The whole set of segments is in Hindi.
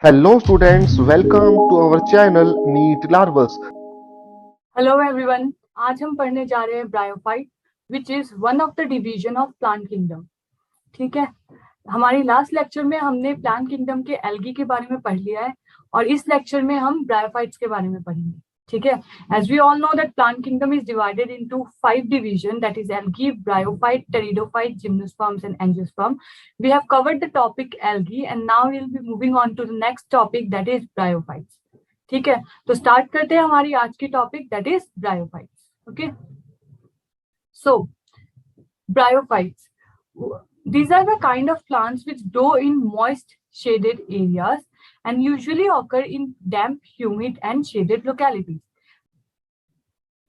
Hello students, welcome to our channel NEET Larvas. Hello everyone, आज हम पढ़ने जा रहे हैं bryophyte which is one of the division of plant kingdom. ठीक है, हमारी लास्ट लेक्चर में हमने प्लांट किंगडम के एल्गी के बारे में पढ़ लिया है और इस लेक्चर में हम ब्रायोफाइट्स के बारे में पढ़ेंगे। ठीक है, as we all know that plant kingdom is divided into 5 division, that is algae, bryophyte, pteridophyte, gymnosperms and angiosperm. We have covered the topic algae and now we'll be moving on to the next topic, that is bryophytes. ठीक है, तो स्टार्ट करते हैं हमारी आज की topic, that is bryophytes. Okay, so bryophytes, these are the kind of plants which grow in moist shaded areas and usually occur in damp, humid and shaded localities.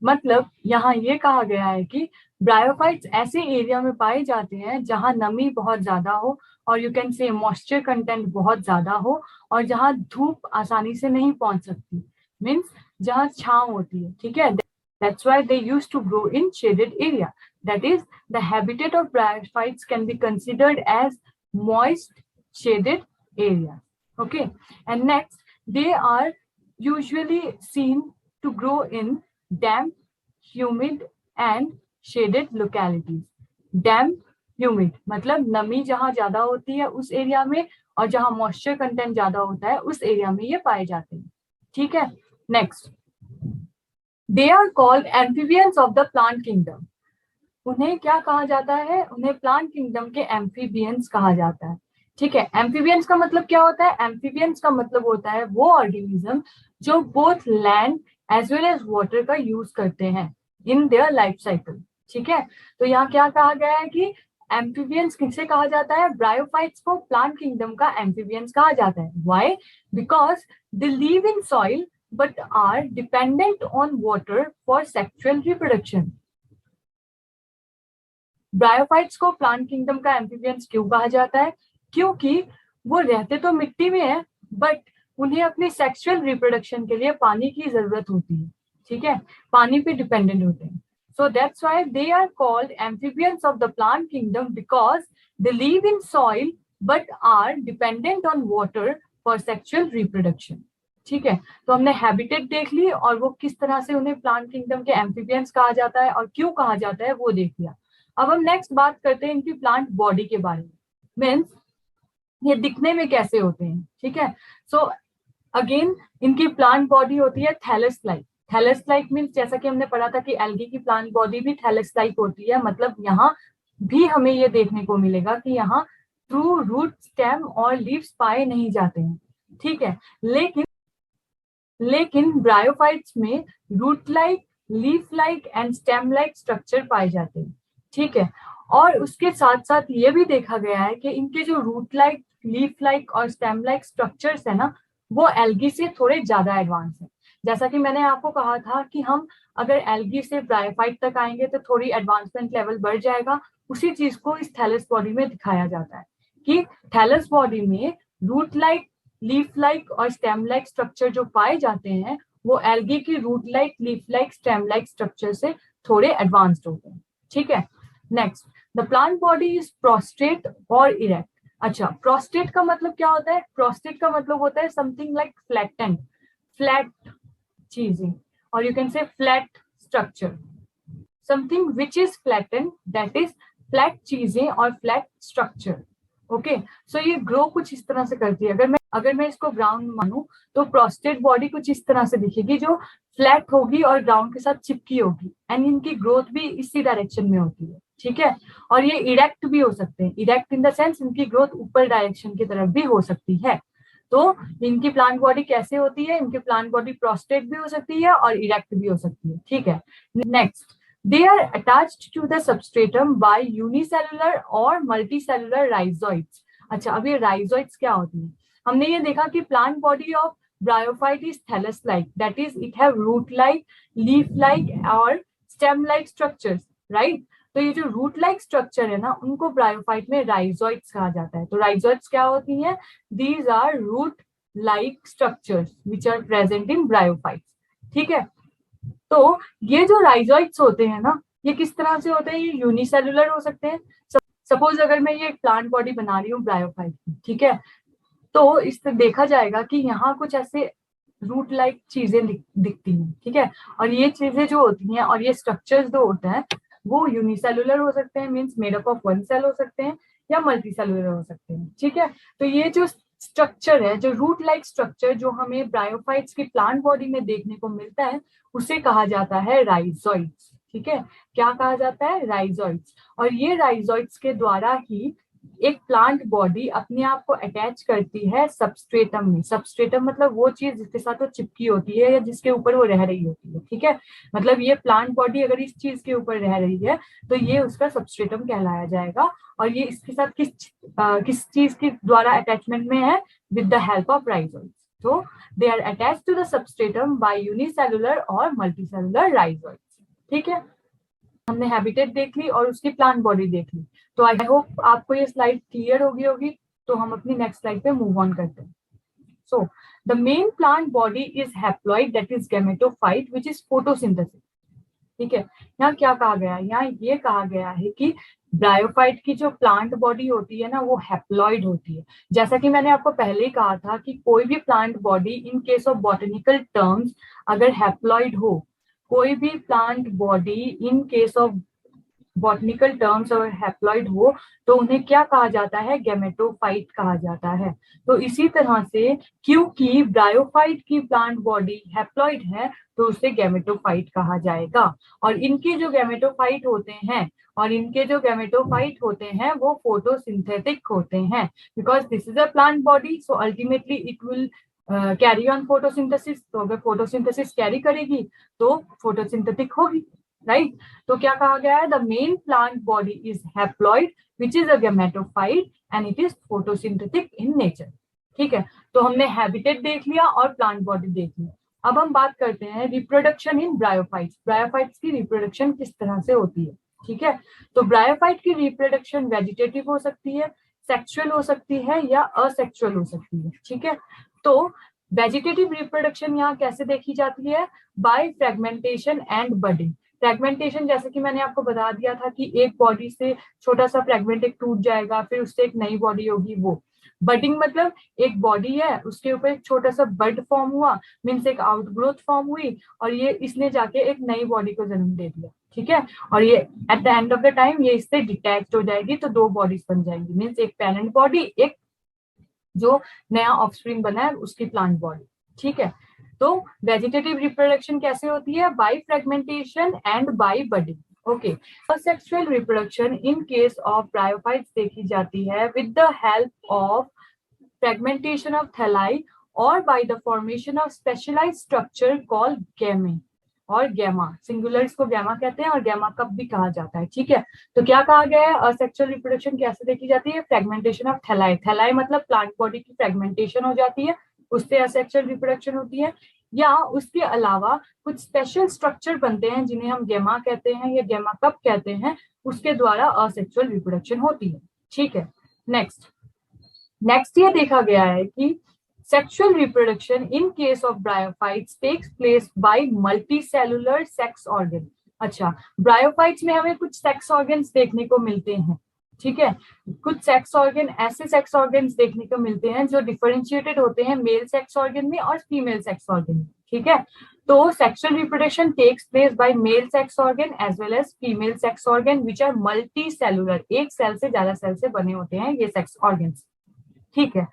मतलब यहाँ ये कहा गया है कि ब्रायोफाइट्स ऐसे एरिया में पाए जाते हैं जहां नमी बहुत ज्यादा हो और यू कैन से मॉइस्चर कंटेंट बहुत ज्यादा हो और जहां धूप आसानी से नहीं पहुंच सकती, मीन्स जहां छांव होती है. ठीक है, that's why they used to grow in shaded area. That is, the habitat of bryophytes can be considered as moist shaded areas. Okay, and next, they are usually seen to grow in damp, humid and shaded localities. Damp, humid मतलब नमी जहां ज्यादा होती है उस एरिया में और जहां मॉइस्चर कंटेंट ज्यादा होता है उस एरिया में ये पाए जाते हैं. ठीक है, next, they are called amphibians of the plant kingdom. उन्हें क्या कहा जाता है? उन्हें प्लांट किंगडम के एम्फीबियंस कहा जाता है. ठीक है, एम्फीबियंस का मतलब क्या होता है? एम्फीबियंस का मतलब होता है वो ऑर्गेनिज्म जो both land as well as water का यूज करते हैं इन देयर लाइफ साइकिल. ठीक है, तो यहाँ क्या कहा गया है कि एम्फीबियंस किसे कहा जाता है? ब्रायोफाइट्स को प्लांट किंगडम का एम्फीबियंस कहा जाता है. Why? Because they live in soil but are dependent on water for sexual reproduction. Bryophytes को प्लांट किंगडम का एम्फीबियंस क्यों कहा जाता है? क्योंकि वो रहते तो मिट्टी में है बट उन्हें अपनी सेक्सुअल रिप्रोडक्शन के लिए पानी की जरूरत होती है. ठीक है, पानी पे डिपेंडेंट होते हैं. So that's why they are called amphibians of the plant kingdom because they live in soil but are dependent on water for sexual reproduction. ठीक है, तो हमने हैबिटेट देख ली और वो किस तरह से उन्हें प्लांट किंगडम के एम्फीबियंस कहा जाता है और क्यों कहा जाता है वो देख लिया. अब हम नेक्स्ट बात करते हैं इनकी प्लांट बॉडी के बारे में, मीन्स ये दिखने में कैसे होते हैं. ठीक है, सो अगेन इनकी प्लांट बॉडी होती है thallus like. Thallus like means जैसा कि हमने पढ़ा था कि एल्गी की प्लांट बॉडी भी थैलस लाइक होती है. मतलब यहाँ भी हमें ये देखने को मिलेगा कि यहाँ थ्रू रूट, स्टेम और लीव्स पाए नहीं जाते हैं. ठीक है, लेकिन ब्रायोफाइट्स में root like, leaf like and stem like structure पाए जाते हैं. ठीक है, और उसके साथ साथ ये भी देखा गया है कि इनके जो रूट लाइक, लीफ लाइक और स्टेम लाइक स्ट्रक्चर्स है ना, वो एल्गी से थोड़े ज्यादा एडवांस है. जैसा कि मैंने आपको कहा था कि हम अगर एल्गी से ब्रायोफाइट तक आएंगे तो थोड़ी एडवांसमेंट लेवल बढ़ जाएगा. उसी चीज को इस थैलस बॉडी में दिखाया जाता है कि थैलस बॉडी में रूट लाइक, लीफ लाइक और स्टेम लाइक स्ट्रक्चर जो पाए जाते हैं वो एल्गी की root like, leaf like, stem like structure से थोड़े एडवांस्ड होते हैं. ठीक है, next, the plant body is prostrate और इरेक्ट. अच्छा, प्रोस्टेट का मतलब क्या होता है? प्रोस्टेट का मतलब होता है समथिंग लाइक फ्लैटेंड, फ्लैट चीजें, और यू कैन से flat structure. Something which is flattened, that is flat चीजें और फ्लैट स्ट्रक्चर. ओके, सो ये ग्रो कुछ इस तरह से करती है. अगर मैं इसको ग्राउंड मानूं तो प्रोस्टेट बॉडी कुछ इस तरह से दिखेगी जो फ्लैट होगी और ग्राउंड के साथ चिपकी होगी एंड इनकी ग्रोथ भी इसी डायरेक्शन में होती है. ठीक है, और ये इरेक्ट भी हो सकते हैं. इरेक्ट इन द सेंस इनकी ग्रोथ ऊपर डायरेक्शन की तरफ भी हो सकती है. तो इनकी प्लांट बॉडी कैसे होती है? इनकी प्लांट बॉडी प्रोस्टेट भी हो सकती है और इरेक्ट भी हो सकती है. ठीक है, next, they are attached to the substratum by unicellular or multicellular rhizoids. अच्छा, अब ये rhizoids क्या होती है? हमने ये देखा कि plant body of bryophyte is thallus like, that is it have root like, leaf like और stem like structures, right? तो ये जो रूट लाइक स्ट्रक्चर है ना, उनको ब्रायोफाइट में राइजोइड्स कहा जाता है. तो राइजोइड्स क्या होती हैं? These are root like structures which are present in bryophytes. ठीक है, तो ये जो राइजोइड्स होते हैं ना, ये किस तरह से होते हैं? ये यूनिसेलुलर हो सकते हैं. सपोज अगर मैं ये एक प्लांट बॉडी बना रही हूँ ब्रायोफाइट की, ठीक है, तो इससे देखा जाएगा कि यहाँ कुछ ऐसे रूट लाइक चीजें दिखती हैं, ठीक है। और ये चीजें जो होती हैं और ये स्ट्रक्चर्स जो होते हैं वो यूनिसेलुलर हो सकते हैं, means made up of one cell हो सकते हैं, या मल्टी सेलुलर हो सकते हैं, ठीक है। तो ये जो स्ट्रक्चर है, जो रूट लाइक स्ट्रक्चर जो हमें ब्रायोफाइट्स की प्लांट बॉडी में देखने को मिलता है, उसे कहा जाता है राइजोइड्स, ठीक है। क्या कहा जाता है? राइजोइड्स। और ये राइजोइड्स के द्वारा ही एक प्लांट बॉडी अपने आप को अटैच करती है सबस्ट्रेटम में। सबस्ट्रेटम मतलब वो चीज जिसके साथ वो चिपकी होती है या जिसके ऊपर वो रह रही होती है, ठीक है। मतलब ये प्लांट बॉडी अगर इस चीज के ऊपर रह रही है तो ये उसका सबस्ट्रेटम कहलाया जाएगा। और ये इसके साथ किस चीज के द्वारा अटैचमेंट में है? With the help of rhizoids. तो they are attach to the substratum by unicellular और मल्टीसेलुलर राइजोइड्स, ठीक है। हमने हैबिटेट देख ली और उसकी प्लांट बॉडी देख ली। तो आई होप आपको ये स्लाइड क्लियर होगी। तो हम अपनी नेक्स्ट स्लाइड पे मूव ऑन करते हैं। So the main plant body is haploid, that is gametophyte, which is photosynthesis, ठीक है। यहाँ क्या कहा गया है? यहाँ ये कहा गया है कि ब्रायोफाइट की जो प्लांट बॉडी होती है ना, वो हैप्लॉइड होती है। जैसा कि मैंने आपको पहले ही कहा था कि कोई भी plant body in case of botanical terms अगर हैप्लॉइड हो, कोई भी plant body in case of botanical terms और हैप्लॉइड हो, तो उन्हें क्या कहा जाता है? गैमेटोफाइट कहा जाता है। तो इसी तरह से क्योंकि ब्रायोफाइट की प्लांट बॉडी हैप्लॉइड है तो उसे गैमेटोफाइट कहा जाएगा। और इनके जो गैमेटोफाइट होते हैं वो फोटोसिंथेटिक होते हैं, because this is a plant body, so ultimately it will carry on photosynthesis. तो अगर फोटोसिंथेसिस कैरी करेगी तो फोटोसिंथेटिक होगी, राइट। तो क्या कहा गया है? The main plant body is haploid which is a gametophyte and it is photosynthetic in nature, ठीक है। तो हमने हैबिटेट देख लिया और प्लांट बॉडी देख लिया। अब हम बात करते हैं रिप्रोडक्शन इन ब्रायोफाइट्स। ब्रायोफाइट्स की रिप्रोडक्शन किस तरह से होती है, ठीक है। तो ब्रायोफाइट की रिप्रोडक्शन वेजिटेटिव हो सकती है, सेक्सुअल हो सकती है, या असेक्सुअल हो सकती है, ठीक है। तो वेजिटेटिव रिप्रोडक्शन यहाँ कैसे देखी जाती है? By fragmentation and budding. Fragmentation जैसे कि मैंने आपको बता दिया था कि एक बॉडी से छोटा सा फ्रेगमेंट एक टूट जाएगा, फिर उससे एक नई बॉडी होगी, वो। बडिंग मतलब एक बॉडी है, उसके ऊपर एक छोटा सा बड फॉर्म हुआ, मीन्स एक आउटग्रोथ फॉर्म हुई, और ये इसने जाके एक नई बॉडी को जन्म दे दिया, ठीक है। और ये at the end of the time ये इससे डिटैच हो जाएगी, तो दो बॉडीज बन जाएंगी, मीन्स एक पेरेंट बॉडी, एक जो नया ऑफस्प्रिंग बना है उसकी प्लांट बॉडी, ठीक है। तो वेजिटेटिव रिप्रोडक्शन कैसे होती है? By fragmentation and by budding, okay. Asexual reproduction in case of bryophytes देखी जाती है with the help of fragmentation of thalli और by the formation of specialised structure called gemmae और गैमा। सिंगुलर इसको गैमा कहते हैं और गैमा कप भी कहा जाता है, ठीक है। तो क्या कहा गया है? असेक्सुअल रिप्रोडक्शन कैसे देखी जाती है? Fragmentation of थैलाई। थैलाई मतलब प्लांट बॉडी की फ्रेगमेंटेशन हो जाती है, उससे असेक्सुअल रिप्रोडक्शन होती है। या उसके अलावा कुछ स्पेशल स्ट्रक्चर बनते हैं जिन्हें हम गैमा कहते हैं या गैमा कप कहते हैं, उसके द्वारा असेक्सुअल रिप्रोडक्शन होती है, ठीक है। नेक्स्ट ये देखा गया है कि sexual reproduction in case of bryophytes takes place by multicellular sex organ। अच्छा, ब्रायोफाइट्स में हमें कुछ सेक्स ऑर्गन्स देखने को मिलते हैं, ठीक है। कुछ सेक्स ऑर्गन, ऐसे सेक्स ऑर्गन्स देखने को मिलते हैं जो डिफरेंशिएटेड होते हैं मेल सेक्स ऑर्गन में और फीमेल सेक्स ऑर्गन में, ठीक है। तो sexual reproduction takes place by male sex organ as well as female sex organ which are multicellular. एक सेल से ज्यादा सेल से बने होते हैं ये सेक्स ऑर्गन्स, ठीक है।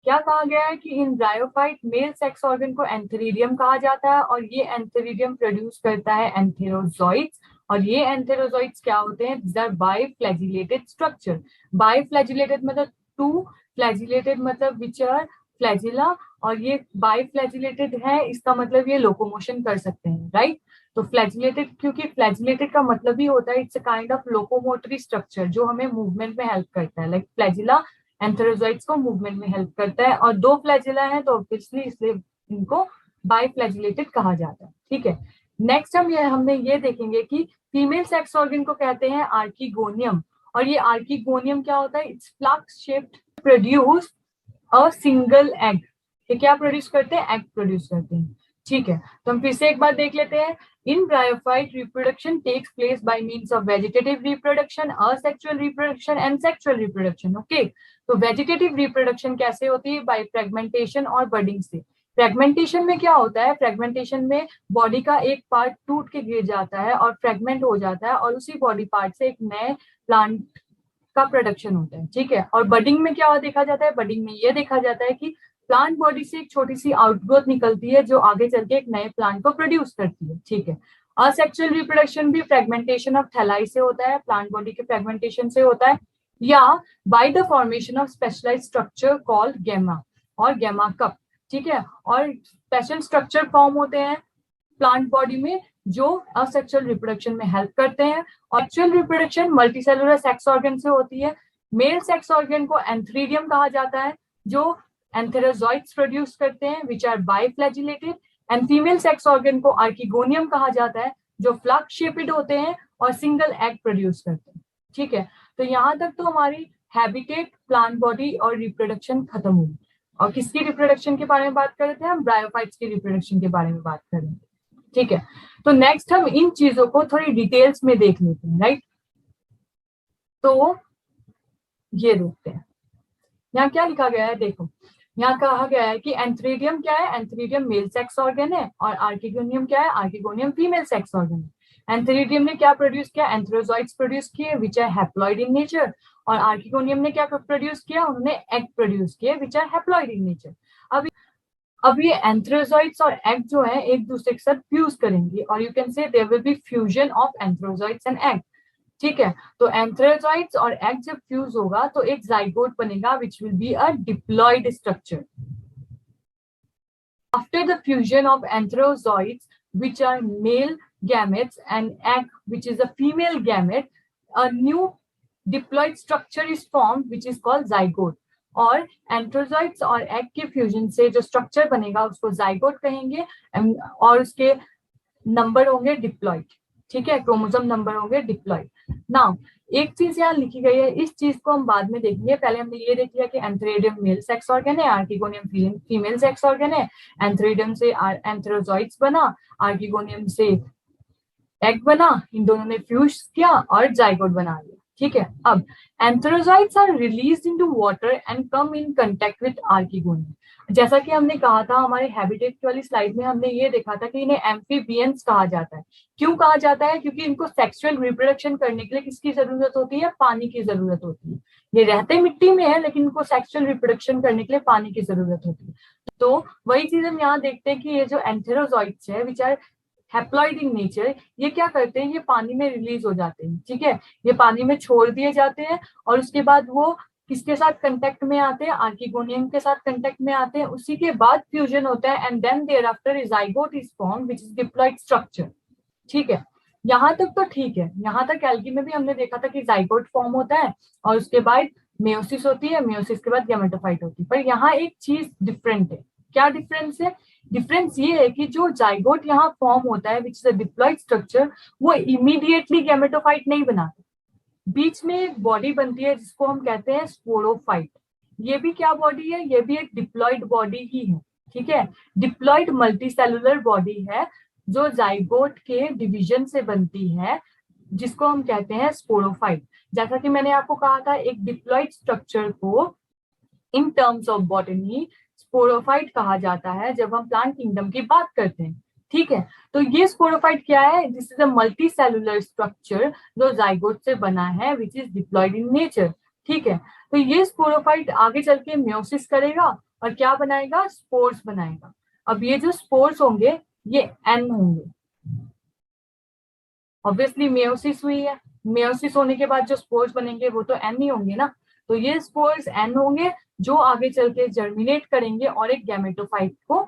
क्या कहा गया है कि इन ब्रायोफाइट मेल सेक्स ऑर्गन को एंथेरिडियम कहा जाता है और ये एंथेरिडियम प्रोड्यूस करता है एंथेरोजोइट्स। और ये एंथेरोजोइट्स क्या होते हैं? These are biflagellated structure. Biflagellated मतलब टू, फ्लैजिलेटेड मतलब विच आर फ्लैजिला, और ये बाइफ्लैजिलेटेड है, इसका मतलब ये लोकोमोशन कर सकते हैं, राइट। तो फ्लैजिलेटेड, क्योंकि फ्लैजिलेटेड का मतलब ही होता है it's a kind of locomotory structure जो हमें मूवमेंट में हेल्प करता है, लाइक फ्लैजिला एंथेरोजोइट्स को मूवमेंट में हेल्प करता है। और दो फ्लैजिला है तो ऑब्वियसली इसलिए इनको बाइफ्लैजिलेटेड कहा जाता है, ठीक है। नेक्स्ट हमने ये देखेंगे कि फीमेल सेक्स ऑर्गन को कहते हैं आर्किगोनियम। और ये आर्किगोनियम क्या होता है? It's flux shaped produce a single egg. ये क्या प्रोड्यूस करते हैं? एग प्रोड्यूस करते हैं। ठीक है, तो हम फिर से एक बार देख लेते हैं। In bryophyte reproduction takes place by means of vegetative reproduction, asexual reproduction and sexual reproduction. Okay, तो वेजिटेटिव रिप्रोडक्शन कैसे होती है? बाय फ्रेगमेंटेशन और बडिंग से। फ्रेगमेंटेशन में क्या होता है? फ्रेगमेंटेशन में बॉडी का एक पार्ट टूट के गिर जाता है और फ्रेगमेंट हो जाता है, और उसी बॉडी पार्ट से एक नए प्लांट का प्रोडक्शन होता है। ठीक है, और बडिंग में क्या देखा जाता है? बडिंग में ये देखा जाता है कि प्लांट बॉडी से एक छोटी सी आउटग्रोथ निकलती है जो आगे चल के एक नए प्लांट को प्रोड्यूस करती है। ठीक है, असेक्सुअल रिप्रोडक्शन भी फ्रेगमेंटेशन ऑफ थैलाई से होता है, प्लांट बॉडी के फ्रेगमेंटेशन से होता है, या by the formation of specialised structure called gemma और गैमा कप। ठीक है, और स्पेशल स्ट्रक्चर फॉर्म होते हैं प्लांट बॉडी में जो असेक्सुअल रिप्रोडक्शन में हेल्प करते हैं। और sexual reproduction multicellular sex organ से होती है। मेल सेक्स ऑर्गन को एंथ्रीडियम कहा जाता है जो एंथेरोजॉइट्स प्रोड्यूस करते हैं which are biflagellated, and female sex organ को आर्किगोनियम कहा जाता है जो फ्लक्स शेपेड होते हैं और सिंगल एग प्रोड्यूस करते हैं। ठीक है, तो यहाँ तक तो हमारी हैबिटेट, प्लांट बॉडी और रिप्रोडक्शन खत्म हुई। और किसकी रिप्रोडक्शन के बारे में बात कर रहे थे? हम ब्रायोफाइट्स की रिप्रोडक्शन के बारे में बात कर रहे हैं। ठीक है, तो नेक्स्ट हम इन चीजों को थोड़ी डिटेल्स में देख लेते हैं, राइट। तो ये देखते हैं यहाँ क्या लिखा गया है। देखो, यहाँ कहा गया है कि एंथ्रीडियम क्या है? एंथ्रीडियम मेल सेक्स ऑर्गन है, और आर्किगोनियम क्या है? आर्किगोनियम फीमेल सेक्स ऑर्गन है। एंथ्रीडियम ने क्या प्रोड्यूस किया? एंथ्रोजॉइट्स प्रोड्यूस किए which are haploid in nature, और आर्किगोनियम ने क्या प्रोड्यूस किया? उन्होंने एग प्रोड्यूस किए which are haploid in nature. अब ये एंथ्रोजॉइट्स और एग जो है एक दूसरे के साथ फ्यूज करेंगे, और you can say there will be fusion of antherozoids and egg. ठीक है, तो एंथ्रोजॉइट्स और एग जब फ्यूज होगा तो एक जाइगोट बनेगा which will be a diploid structure. After the fusion of antherozoids which are male gametes and egg which is a female gamete, a new diploid structure is formed which is called zygote। और एंथ्रोजॉइट्स और एग के फ्यूजन से जो स्ट्रक्चर बनेगा उसको जाइगोट कहेंगे, और उसके नंबर होंगे डिप्लॉइड। ठीक है, क्रोमोसोम नंबर होंगे डिप्लॉइड। नाउ एक चीज यहाँ लिखी गई है, इस चीज को हम बाद में देखेंगे। पहले हमने ये देख लिया कि एंथ्रेडियम मेल सेक्स ऑर्गन है, आर्किगोनियम फीमेल सेक्स ऑर्गन है। एंथ्रेडियम से एंथ्रोजॉइट्स बना, आर्किगोनियम से एग बना, इन दोनों ने फ्यूज किया और जाइगोट बना लिया। ठीक है, अब antherozoids are released into water and come in contact with archegonium. जैसा कि हमने कहा था हमारे हैबिटेट वाली स्लाइड में, हमने ये देखा था कि इन्हें एम्फीबियंस कहा जाता है। क्यों कहा जाता है? क्योंकि इनको सेक्सुअल रिप्रोडक्शन करने के लिए किसकी जरूरत होती है? पानी की जरूरत होती है। ये रहते मिट्टी में है लेकिन इनको सेक्सुअल रिप्रोडक्शन करने के लिए पानी की जरूरत होती है। तो वही चीज हम यहाँ देखते हैं कि ये जो एंथेरोजॉइट्स है which are haploid in nature, ये क्या करते हैं? ये पानी में रिलीज हो जाते हैं। ठीक है, ये पानी में छोड़ दिए जाते हैं, और उसके बाद वो किसके साथ कंटेक्ट में आते हैं? आर्किगोनियम के साथ कंटेक्ट में आते हैं। उसी के बाद फ्यूजन होता है, and then thereafter zygote is formed which is diploid structure. ठीक है, यहाँ तक तो ठीक है। यहाँ तक एल्गी में भी हमने देखा था कि जाइगोट फॉर्म होता है और उसके बाद मेयोसिस होती है, मेयोसिस के बाद गैमेटोफाइट होती है। पर यहाँ एक चीज डिफरेंट है। क्या डिफरेंस है? डिफरेंस ये है कि जो जाइगोट यहाँ फॉर्म होता है which is a diploid structure, वो इमीडिएटली गैमेटोफाइट नहीं बनाता। बीच में एक बॉडी बनती है जिसको हम कहते हैं स्पोरोफाइट। ये भी क्या बॉडी है? ये भी एक डिप्लॉइड बॉडी ही है। ठीक है, डिप्लॉइड मल्टीसेलुलर बॉडी है जो जाइगोट के डिवीजन से बनती है, जिसको हम कहते हैं स्पोरोफाइट। जैसा कि मैंने आपको कहा था, एक डिप्लॉइड स्ट्रक्चर को in terms of botany sporophyte कहा जाता है जब हम प्लांट किंगडम की बात करते हैं। ठीक है, तो ये स्पोरोफाइट क्या है? This is a multi cellular structure जो जाइगोट से बना है which is diploid in nature. ठीक है, तो ये स्पोरोफाइट आगे चल के मेयोसिस करेगा और क्या बनाएगा? स्पोर्स बनाएगा। अब ये जो स्पोर्स होंगे ये एन होंगे। ऑब्वियसली मेयोसिस हुई है, मेयोसिस होने के बाद जो स्पोर्स बनेंगे वो तो एन ही होंगे ना। तो ये स्पोर्स एन होंगे जो आगे चल के जर्मिनेट करेंगे और एक गैमेटोफाइट को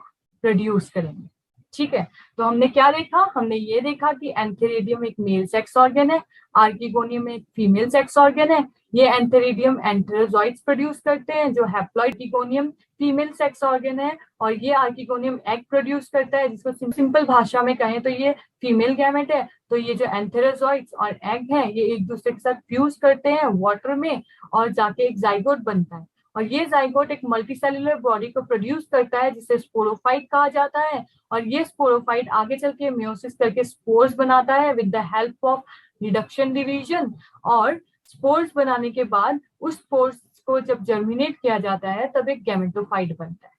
प्रोड्यूस करेंगे। ठीक है, तो हमने क्या देखा? हमने ये देखा कि एंथेरिडियम एक मेल सेक्स ऑर्गन है, आर्किगोनियम एक फीमेल सेक्स ऑर्गन है। ये एंथेरिडियम एंथेरोजॉइट्स प्रोड्यूस करते हैं जो haploid archegonium female sex organ है, और ये आर्किगोनियम एग प्रोड्यूस करता है जिसको सिंपल भाषा में कहें तो ये फीमेल गैमेट है। तो ये जो एंथेरोजॉइट्स और एग है ये एक दूसरे के साथ फ्यूज करते हैं वाटर में और जाके एक जाइगोट बनता है, और ये जाइगोट एक मल्टीसेलुलर बॉडी को प्रोड्यूस करता है जिसे स्पोरोफाइट कहा जाता है। और ये स्पोरोफाइट आगे चल के मेयोसिस करके स्पोर्स बनाता है with the help of reduction division. और स्पोर्स बनाने के बाद उस स्पोर्स को जब जर्मिनेट किया जाता है तब एक गैमेटोफाइट बनता है।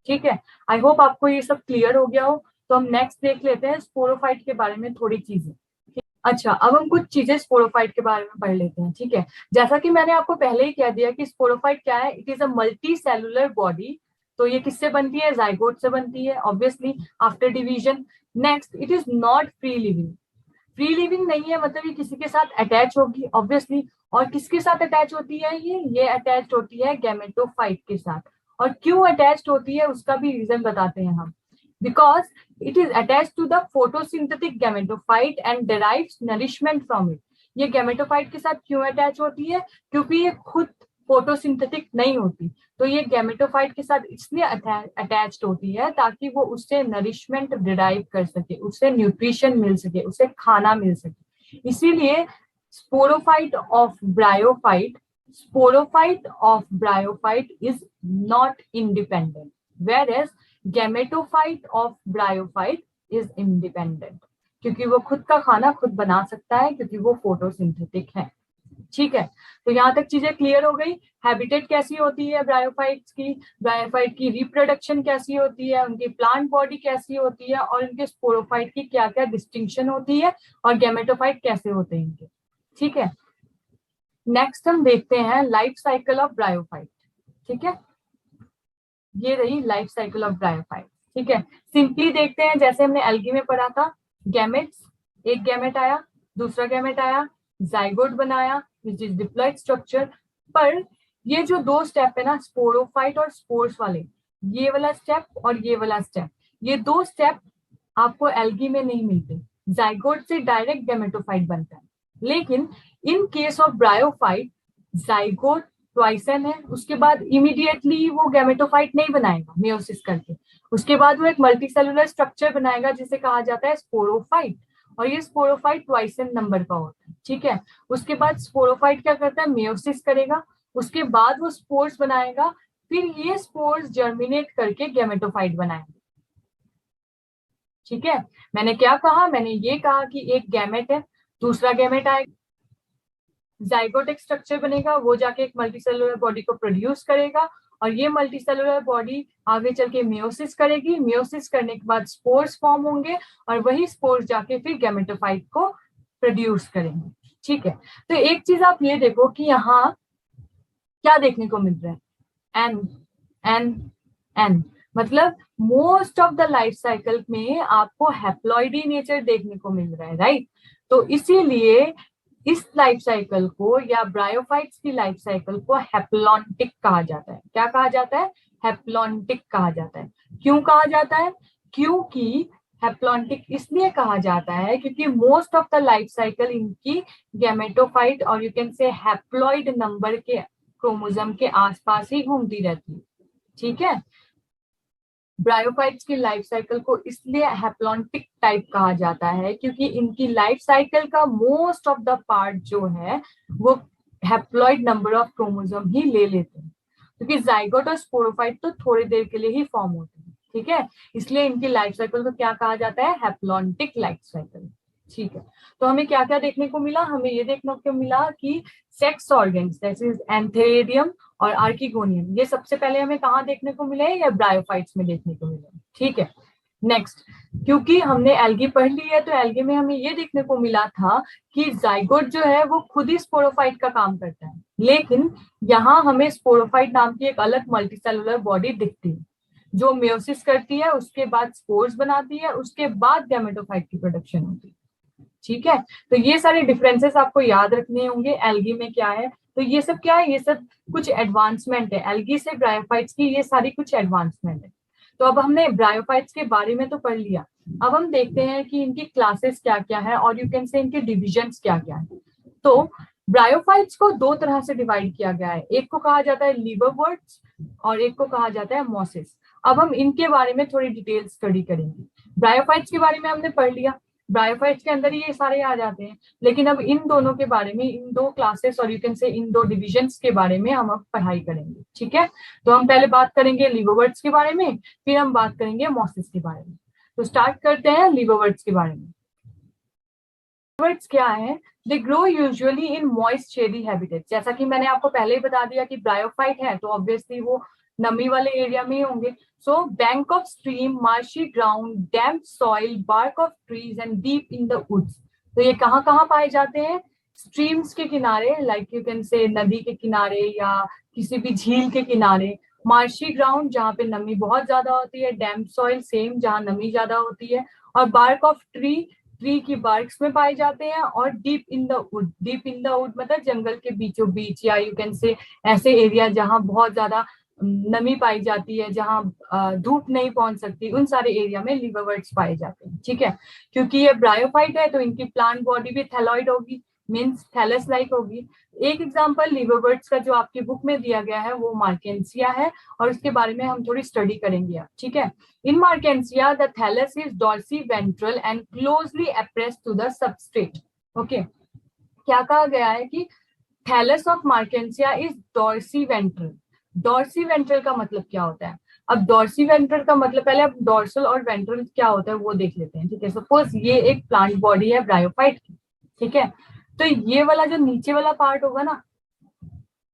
ठीक है, आई होप आपको ये सब क्लियर हो गया हो। तो हम नेक्स्ट देख लेते हैं स्पोरोफाइट के बारे में थोड़ी चीजें। अच्छा, अब हम कुछ चीजें स्पोरोफाइट के बारे में पढ़ लेते हैं। ठीक है, जैसा कि मैंने आपको पहले ही कह दिया कि स्पोरोफाइट क्या है, it is a multi cellular body. तो ये किससे बनती है, जाइगोट से बनती है obviously after division. Next, it is not free living. Free living नहीं है, मतलब ये किसी के साथ अटैच होगी ऑब्वियसली। और किसके साथ अटैच होती है, ये अटैच होती है गैमेटोफाइट के साथ। और क्यों अटैच्ड होती है उसका भी रीजन बताते हैं हम। Because it is attached to the photosynthetic gametophyte and derives nourishment from it। ये गैमेटोफाइट के साथ क्यों अटैच होती है, क्योंकि ये खुद फोटोसिंथेटिक नहीं होती। तो ये गैमेटोफाइट के साथ इसलिए अटैच्ड होती है ताकि वो उससे नरिशमेंट डिराइव कर सके, उससे न्यूट्रिशन मिल सके, उसे खाना मिल सके। इसीलिए sporophyte of bryophyte sporophyte of bryophyte is not independent, whereas gametophyte of bryophyte is independent, क्योंकि वो खुद का खाना खुद बना सकता है क्योंकि वो फोटोसिंथेटिक है। ठीक है, तो यहाँ तक चीजें क्लियर हो गई। हैबिटेट कैसी होती है ब्रायोफाइट्स की, ब्रायोफाइट की रिप्रोडक्शन कैसी होती है, उनकी प्लांट बॉडी कैसी होती है, और उनके स्पोरोफाइट की क्या क्या डिस्टिंक्शन होती है, और गैमेटोफाइट कैसे होते हैं इनके। ठीक है, नेक्स्ट हम देखते हैं लाइफ साइकिल ऑफ ब्रायोफाइट। ठीक है, ये रही लाइफ साइकिल ऑफ ब्रायोफाइट। ठीक है, सिंपली देखते हैं जैसे हमने एल्गी में पढ़ा था। गैमेट्स, एक गैमेट आया, दूसरा गैमेट आया, जाइगोट बनाया विच इज डिप्लॉइड स्ट्रक्चर। पर ये जो दो स्टेप है ना, स्पोरोफाइट और स्पोर्स वाले, ये वाला स्टेप और ये वाला स्टेप, ये दो स्टेप आपको एल्गी में नहीं मिलते। जाइगोट से डायरेक्ट गैमेटोफाइट बनता है। लेकिन in case of bryophyte zygote ट्वाइसन है, उसके बाद इमीडिएटली वो गैमेटोफाइट नहीं बनाएगा मेयोसिस करके, उसके बाद वो एक मल्टीसेलुलर स्ट्रक्चर बनाएगा जिसे कहा जाता है स्पोरोफाइट। और ये स्पोरोफाइट ट्वाइसन नंबर का होता है। ठीक है, उसके बाद स्पोरोफाइट क्या करता है, मेयोसिस करेगा, उसके बाद वो स्पोर्स बनाएगा, फिर ये स्पोर्स जर्मिनेट करके गैमेटोफाइट बनाएंगे। ठीक है, मैंने क्या कहा, मैंने ये कहा कि एक गैमेट है, दूसरा गैमेट आएगा, जाइगोट एक स्ट्रक्चर बनेगा, वो जाके एक मल्टीसेलुलर बॉडी को प्रोड्यूस करेगा, और ये मल्टीसेलुलर बॉडी आगे चल के मेयोसिस करेगी। मेयोसिस करने के बाद स्पोर्स फॉर्म होंगे, और वही स्पोर्स जाके फिर गैमेटोफाइट को प्रोड्यूस करेंगे। ठीक है, तो एक चीज आप ये देखो कि यहाँ क्या देखने को मिल रहा है, एन एन एन, मतलब most of the life cycle में आपको हैप्लॉइडी नेचर देखने को मिल रहा है, राइट। तो इसीलिए इस लाइफ साइकिल को या ब्रायोफाइट्स की लाइफ साइकिल को हैप्लॉन्टिक कहा जाता है। क्या कहा जाता है, हैप्लॉन्टिक कहा जाता है। क्यों कहा जाता है, क्योंकि हैप्लॉन्टिक इसलिए कहा जाता है क्योंकि most of the life cycle इनकी गैमेटोफाइट और यू कैन से हैप्लॉइड नंबर के क्रोमोसोम के आसपास ही घूमती रहती है। ठीक है, ब्रायोफाइट्स की लाइफ साइकिल को इसलिए हैप्लॉन्टिक टाइप कहा जाता है क्योंकि इनकी लाइफ साइकिल का मोस्ट ऑफ द पार्ट जो है वो हैप्लॉइड नंबर ऑफ क्रोमोसोम ही ले लेते हैं, क्योंकि जाइगोट और स्पोरोफाइट तो थोड़ी देर के लिए ही फॉर्म होते हैं। ठीक है, इसलिए इनकी लाइफ साइकिल को क्या कहा जाता है, हैप्लॉन्टिक लाइफ साइकिल। ठीक है, तो हमें क्या क्या देखने को मिला, हमें ये देखने को मिला कि सेक्स ऑर्गन्स जैसे एंथेरियम और आर्किगोनियम, ये सबसे पहले हमें कहाँ देखने को मिले, या ब्रायोफाइट्स में देखने को मिले। ठीक है, नेक्स्ट, क्योंकि हमने एल्गी पढ़ ली है तो एल्गी में हमें ये देखने को मिला था कि जाइगोट जो है वो खुद ही स्पोरोफाइट का काम करता है, लेकिन यहाँ हमें स्पोरोफाइट नाम की एक अलग मल्टीसेलुलर बॉडी दिखती है जो मेयोसिस करती है, उसके बाद स्पोर्स बनाती है, उसके बाद गैमेटोफाइट की प्रोडक्शन होती है। ठीक है, तो ये सारे डिफरेंसेस आपको याद रखने होंगे एल्गी में क्या है। तो ये सब क्या है, ये सब कुछ एडवांसमेंट है एल्गी से ब्रायोफाइट्स की, ये सारी कुछ एडवांसमेंट है। तो अब हमने ब्रायोफाइट्स के बारे में तो पढ़ लिया, अब हम देखते हैं कि इनकी क्लासेस क्या क्या है और यू कैन से इनके डिविजन्स क्या क्या है। तो ब्रायोफाइट्स को दो तरह से डिवाइड किया गया है, एक को कहा जाता है लीवरवर्ट्स और एक को कहा जाता है मॉसेस। अब हम इनके बारे में थोड़ी डिटेल स्टडी करेंगे। ब्रायोफाइट्स के बारे में हमने पढ़ लिया, ब्रायोफाइट्स के अंदर ये सारे आ जाते हैं। लेकिन अब इन दोनों के बारे में, इन दो क्लासेस और यू कैन से इन दो डिविजन्स के बारे में हम अब पढ़ाई करेंगे, ठीक है। तो हम पहले बात करेंगे लिवर्वर्ट्स के बारे में, फिर हम बात करेंगे मॉसिस के बारे में। तो स्टार्ट करते हैं लिवर्वर्ट्स के बारे में। लिवर्वर्ट्स क्या है? They grow usually in moist shady habitat. जैसा कि मैंने आपको पहले ही बता दिया कि ब्रायोफाइट है तो ऑब्वियसली वो नमी वाले एरिया में ही होंगे। So bank of stream, marshy ground, damp soil, bark of trees and deep in the woods. तो ये कहाँ कहाँ पाए जाते हैं? स्ट्रीम्स के किनारे, लाइक यू कैन से नदी के किनारे या किसी भी झील के किनारे। मार्शी ग्राउंड जहाँ पे नमी बहुत ज्यादा होती है, डैम्प सॉइल सेम जहाँ नमी ज्यादा होती है, और बार्क ऑफ ट्री, ट्री की बार्क्स में पाए जाते हैं, और deep in the wood, deep in the wood मतलब जंगल के बीचों बीच, या यू कैन से ऐसे एरिया जहाँ बहुत ज्यादा नमी पाई जाती है, जहाँ धूप नहीं पहुंच सकती, उन सारे एरिया में लिवर्वर्ट्स पाए जाते हैं, ठीक है। क्योंकि ये ब्रायोफाइट है तो इनकी प्लांट बॉडी भी थैलॉइड होगी, मीन्स थैलस लाइक होगी। एक एग्जांपल लिवर्वर्ट्स का जो आपकी बुक में दिया गया है वो मार्केंसिया है, और उसके बारे में हम थोड़ी स्टडी करेंगे अब, ठीक है। In Marchantia the thallus is dorsiventral and closely appressed to the substrate. Okay, क्या कहा गया है कि thallus of Marchantia is dorsiventral. Dorsiventral का मतलब क्या होता है? अब डॉर्सी वेंट्रल का मतलब, पहले अब डॉर्सल और वेंट्रल क्या होता है वो देख लेते हैं, ठीक है। सपोज ये एक प्लांट बॉडी है ब्रायोफाइट की, ठीक है। तो ये वाला जो नीचे वाला पार्ट होगा ना,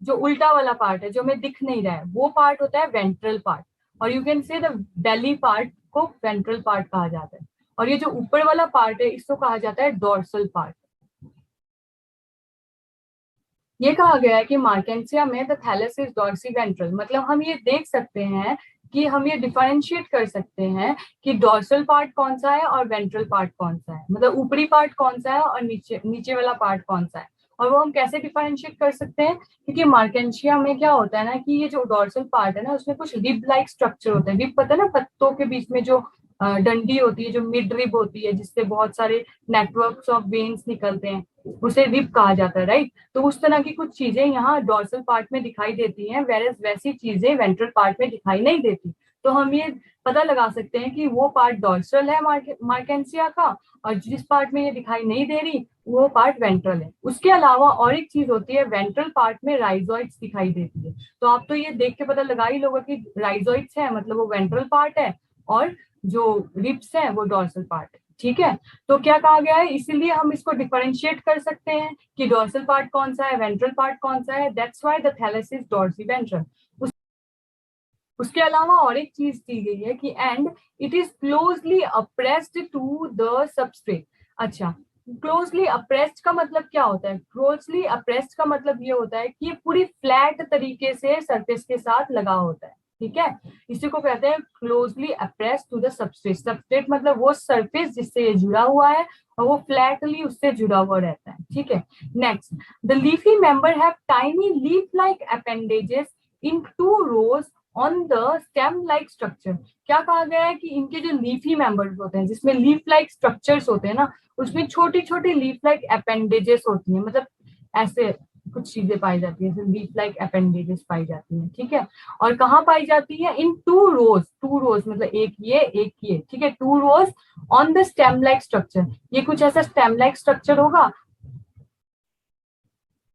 जो उल्टा वाला पार्ट है जो हमें दिख नहीं रहा है, वो पार्ट होता है वेंट्रल पार्ट, और यू कैन से द बेली पार्ट को वेंट्रल पार्ट कहा जाता है, और ये जो ऊपर वाला पार्ट है इसको कहा जाता है डॉर्सल पार्ट। ये कहा गया है कि मार्केंसिया में the thallus is dorsiventral, मतलब हम ये देख सकते हैं कि हम ये डिफरेंशिएट कर सकते हैं कि डॉर्सल पार्ट कौन सा है और वेंट्रल पार्ट कौन सा है, मतलब ऊपरी पार्ट कौन सा है और नीचे नीचे वाला पार्ट कौन सा है। और वो हम कैसे डिफरेंशिएट कर सकते हैं? क्योंकि मार्केंशिया में क्या होता है ना कि ये जो डॉर्सल पार्ट है ना उसमें कुछ रिब लाइक स्ट्रक्चर होता है। रिब पता है ना, पत्तों के बीच में जो डंडी होती है, जो मिड रिब होती है जिससे बहुत सारे नेटवर्क्स ऑफ वेन्स निकलते हैं, उसे रिब कहा जाता है, राइट। तो उस तरह की कुछ चीजें यहाँ डॉर्सल पार्ट में दिखाई देती हैं, वेरस वैसी चीजें वेंट्रल पार्ट में दिखाई नहीं देती। तो हम ये पता लगा सकते हैं कि वो पार्ट डॉर्सल है मार्केंसिया का, और जिस पार्ट में ये दिखाई नहीं दे रही वो पार्ट वेंट्रल है। उसके अलावा और एक चीज होती है, वेंट्रल पार्ट में राइजोइड्स दिखाई देती है। तो आप तो ये देख के पता लगा ही लोगे कि राइजोइड्स है मतलब वो वेंट्रल पार्ट है, और जो रिब्स है वो डॉर्सल पार्ट है, ठीक है। तो क्या कहा गया है, इसीलिए हम इसको डिफरेंशिएट कर सकते हैं कि डॉर्सल पार्ट कौन सा है, वेंट्रल पार्ट कौन सा है। That's why the thallus is dorsiventral. उसके अलावा और एक चीज दी गई है कि and it is closely appressed to the substrate. अच्छा, क्लोजली अप्रेस्ड का मतलब क्या होता है? क्लोजली अप्रेस्ड का मतलब ये होता है कि ये पूरी फ्लैट तरीके से सरफेस के साथ लगा होता है, ठीक है। इसी को कहते हैं closely appressed to the substrate. Substrate मतलब वो सरफेस जिससे ये जुड़ा हुआ है और वो फ्लैटली उससे जुड़ा हुआ रहता है, ठीक है। Next, the leafy member have tiny leaf like appendages in two rows on the stem like structure. क्या कहा गया है कि इनके जो लीफी मेंबर्स होते हैं जिसमें लीफ लाइक स्ट्रक्चर्स होते हैं ना, उसमें छोटी छोटी लीफ लाइक अपेंडेजेस होती हैं, मतलब ऐसे कुछ चीजें पाई जाती है, लीफ लाइक अपेंडेजेस पाई जाती हैं, ठीक है। और कहाँ पाई जाती है? इन टू रोज, टू रोज मतलब एक ये, ठीक है, two rows on the stem like structure. ये कुछ ऐसा स्टेम लाइक स्ट्रक्चर होगा,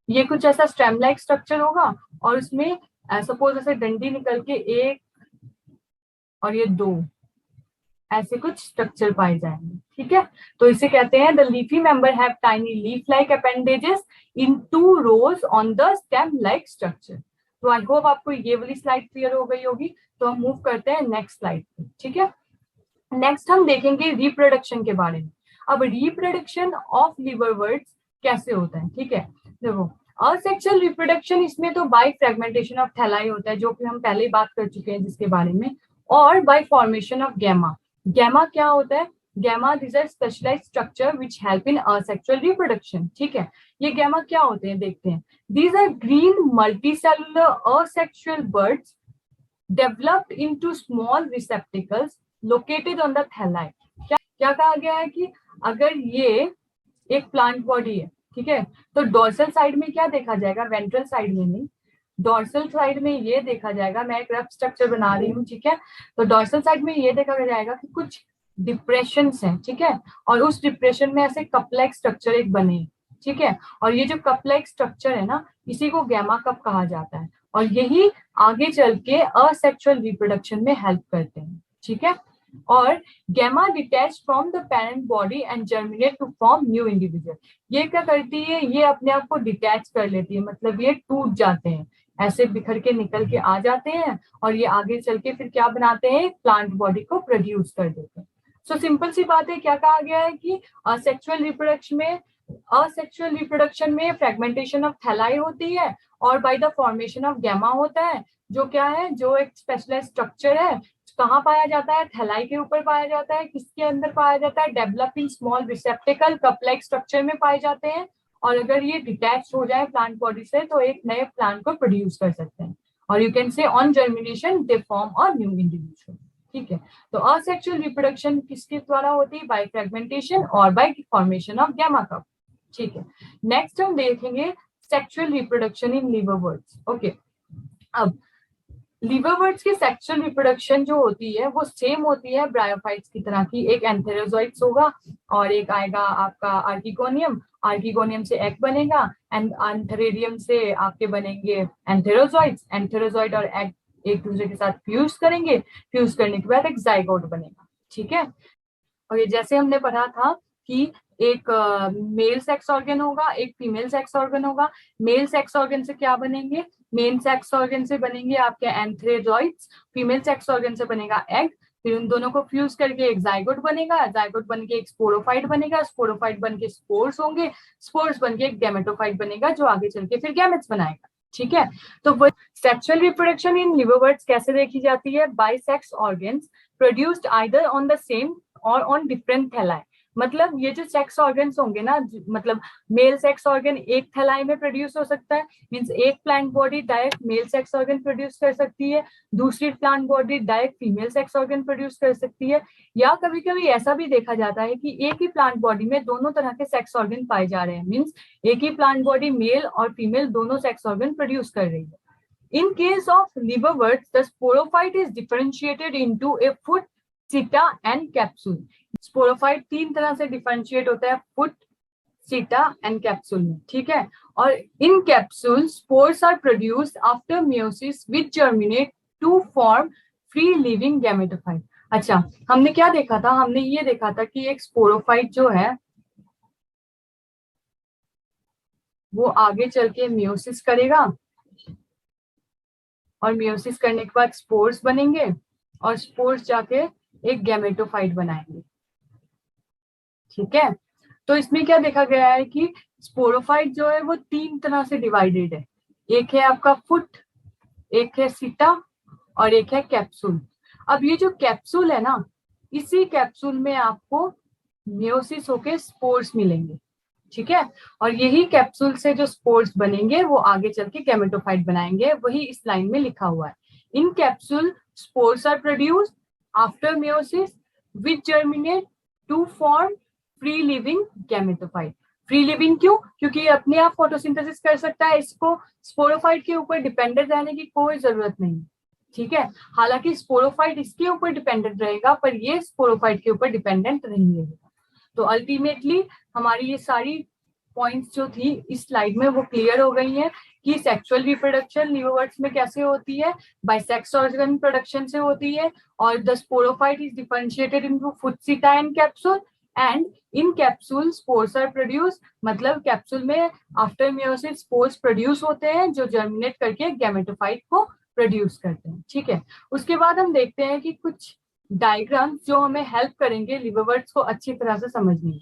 ये कुछ ऐसा स्टेम लाइक स्ट्रक्चर होगा, और उसमें सपोज ऐसे डंडी निकल के एक और ये दो ऐसे कुछ स्ट्रक्चर पाए जाएंगे, ठीक है। तो इसे कहते हैं the leafy member have tiny leaf like appendages in two rows on the stem like structure. तो आई होप आपको ये वाली स्लाइड क्लियर हो गई होगी। तो हम मूव करते हैं नेक्स्ट स्लाइड पे, ठीक है। नेक्स्ट हम देखेंगे रिप्रोडक्शन के बारे में। अब रिप्रोडक्शन ऑफ लिवरवर्ट्स कैसे होता है, ठीक है। देखो, असेक्सुअल रिप्रोडक्शन इसमें तो बाय फ्रेगमेंटेशन ऑफ थैलाई होता है, जो कि हम पहले ही बात कर चुके हैं जिसके बारे में, और by formation of gemma. Gemma क्या होता है? Gemma this are specialised structure which help in asexual reproduction, ठीक है। ये गैमा क्या होते हैं देखते हैं। These are green multicellular asexual buds developed into small receptacles located on the thalli। क्या कहा गया है कि अगर ये एक प्लांट बॉडी है, ठीक है, तो डोर्सल साइड में क्या देखा जाएगा? वेंट्रल साइड में नहीं, डोर्सल साइड में ये देखा जाएगा। मैं एक रफ स्ट्रक्चर बना रही हूँ, ठीक है। तो डोर्सल साइड में ये देखा जाएगा कि कुछ डिप्रेशन है, ठीक है, और उस डिप्रेशन में ऐसे कप लाइक स्ट्रक्चर एक बने, ठीक है, और ये जो कप लाइक स्ट्रक्चर है ना, इसी को गैमा कप कहा जाता है, और यही आगे चल के असेक्सुअल रिप्रोडक्शन में हेल्प करते हैं, ठीक है। और gemma detach from the parent body and germinate to form new individual. ये क्या करती है, ये अपने आप को डिटैच कर लेती है, मतलब ये टूट जाते हैं, ऐसे बिखर के निकल के आ जाते हैं, और ये आगे चल के फिर क्या बनाते हैं, प्लांट बॉडी को प्रोड्यूस कर देते हैं। सो सिंपल सी बात है, क्या कहा गया है कि असेक्सुअल रिप्रोडक्शन में फ्रेगमेंटेशन ऑफ थैलाई होती है और by the formation of gemma होता है, जो क्या है, जो एक स्पेशलाइज्ड स्ट्रक्चर है। कहाँ पाया जाता है, थैलाई के ऊपर पाया जाता है, किसके अंदर पाया जाता है, developing small रिसेप्टिकल cup like structure में पाए जाते हैं, और अगर ये डिटैच हो जाए प्लांट बॉडी से तो एक नए प्लांट को प्रोड्यूस कर सकते हैं, और you can say on germination they form a new individual, ठीक है। तो असेक्सुअल रिप्रोडक्शन किसके द्वारा होती है, बाय फ्रेगमेंटेशन और by formation of gemma cup, ठीक है। नेक्स्ट हम देखेंगे sexual reproduction in liverworts, okay. अब लिवरवर्ट्स की सेक्सुअल रिप्रोडक्शन जो होती है वो सेम होती है ब्रायोफाइट्स की तरह की, एक एंथेरोजोइट्स होगा और एक आएगा आपका आर्किगोनियम, आर्किगोनियम से एग बनेगा, एंड एंथेरेडियम से आपके बनेंगे एंथेरोजोइट्स, एंथेरोजोइट और एग एक दूसरे के साथ फ्यूज करेंगे, फ्यूज करने के बाद एक जाइगोट बनेगा, ठीक है। और ये जैसे हमने पढ़ा था कि एक मेल सेक्स ऑर्गन होगा, एक फीमेल सेक्स ऑर्गन होगा, मेल सेक्स ऑर्गन से क्या बनेंगे, मेन सेक्स ऑर्गन से बनेंगे आपके एंथ्रेजॉइड्स, फीमेल सेक्स ऑर्गन से बनेगा एग, फिर उन दोनों को फ्यूज करके एक जाइगोट बनेगा, जाइगोट बन के एक स्पोरोफाइट बनेगा, स्पोरोफाइट बन के स्पोर्स होंगे, स्पोर्स बन के एक गैमेटोफाइट बनेगा जो आगे चल के फिर गैमेट्स बनाएगा, ठीक है। तो वो सेक्सुअल रिप्रोडक्शन इन लिवरवर्ट्स कैसे देखी जाती है, by sex organs produced either on the same or on different thalli. मतलब ये जो सेक्स ऑर्गन्स होंगे ना, मतलब मेल सेक्स ऑर्गन एक थैलाई में प्रोड्यूस हो सकता है, मींस एक plant body direct mail sex organ produce कर सकती है, दूसरी plant body direct female sex organ produce कर सकती है, या कभी कभी ऐसा भी देखा जाता है कि एक ही प्लांट बॉडी में दोनों तरह के सेक्स ऑर्गन पाए जा रहे हैं, मींस एक ही प्लांट बॉडी मेल और फीमेल दोनों सेक्स ऑर्गन प्रोड्यूस कर रही है। In case of liverworts, the sporophyte is differentiated into a foot, seta and capsule. Sporophyte तीन तरह से डिफरेंशिएट होता है, फुट, सीटा एंड कैप्सूल में, ठीक है। और in capsule spores are produced after meiosis which germinate to form free living gametophyte. अच्छा, हमने क्या देखा था, हमने ये देखा था कि एक स्पोरोफाइट जो है वो आगे चल के मियोसिस करेगा, और मियोसिस करने के बाद स्पोर्स बनेंगे, और स्पोर्स जाके एक गैमेटोफाइट बनाएंगे, ठीक है। तो इसमें क्या देखा गया है कि स्पोरोफाइट जो है वो तीन तरह से डिवाइडेड है, एक है आपका फुट, एक है सीटा और एक है कैप्सूल। अब ये जो कैप्सूल है ना, इसी कैप्सूल में आपको मियोसिस होके स्पोर्स मिलेंगे, ठीक है, और यही कैप्सूल से जो स्पोर्स बनेंगे वो आगे चल के गैमेटोफाइट बनाएंगे, वही इस लाइन में लिखा हुआ है। In capsule spores are produced after meiosis which germinate to form free living gametophyte. Free living क्यों, क्योंकि ये अपने आप फोटोसिंथेसिस कर सकता है, इसको स्पोरोफाइट के ऊपर डिपेंडेंट रहने की कोई जरूरत नहीं, ठीक है। हालांकि स्पोरोफाइट इसके ऊपर डिपेंडेंट रहेगा, पर ये स्पोरोफाइट के ऊपर डिपेंडेंट नहीं रहेगा। तो अल्टीमेटली हमारी ये सारी पॉइंट्स जो थी इस स्लाइड में वो क्लियर हो गई है कि सेक्सुअल रिप्रोडक्शन लिवरवर्ट्स में कैसे होती है, बाय सेक्स ऑर्गन प्रोडक्शन से होती है, और the sporophyte is differentiated into foot, seta and capsule, and in capsule spores are produce, मतलब कैप्सूल में आफ्टर मियोसिस स्पोर्स प्रोड्यूस होते हैं जो जर्मिनेट करके गैमेटोफाइट को प्रोड्यूस करते हैं, ठीक है। उसके बाद हम देखते हैं कि कुछ डायग्राम जो हमें हेल्प करेंगे लिवरवर्ट्स को अच्छी तरह से समझने में,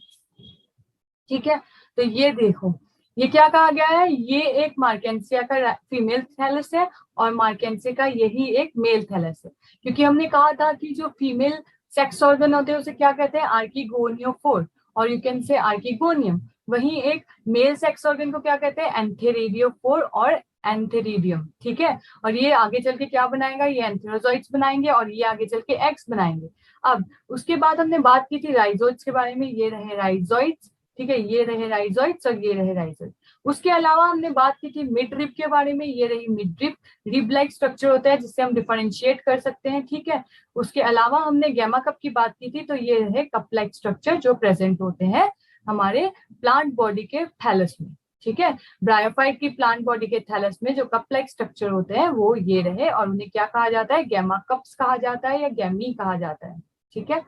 ठीक है। तो ये देखो, ये क्या कहा गया है, ये एक मार्केंसिया का फीमेल थैलस है और मार्केंसिया का यही एक मेल थैलस है, क्योंकि हमने कहा था कि जो फीमेल सेक्स ऑर्गन होते हैं उसे क्या कहते हैं, आर्किगोनियोफोर, और यू कैन से आर्किगोनियम। वहीं एक मेल सेक्स ऑर्गन को क्या कहते हैं, एंथेरेडियोफोर और एंथेरिडियम, ठीक है। और ये आगे चल के क्या बनाएगा, ये एंथेरोजॉइड्स बनाएंगे और ये आगे चल के एग्स बनाएंगे। अब उसके बाद हमने बात की थी राइजोइड्स के बारे में, ये रहे राइजोइड्स, ठीक है, ये रहे राइजोइड्स और ये रहे राइजोइड। उसके अलावा हमने बात की थी मिड रिब के बारे में, ये रही mid rib, rib like structure होता है जिससे हम डिफरेंशिएट कर सकते हैं, ठीक है। उसके अलावा हमने गैमा कप की बात की थी, तो ये रहे कप लाइक स्ट्रक्चर जो प्रेजेंट होते हैं हमारे प्लांट बॉडी के थैलस में, ठीक है। ब्रायोफाइट की प्लांट बॉडी के थैलस में जो कप लाइक स्ट्रक्चर होते हैं वो ये रहे, और उन्हें क्या कहा जाता है, गैमा कप्स कहा जाता है या गैमी कहा जाता है, ठीक है।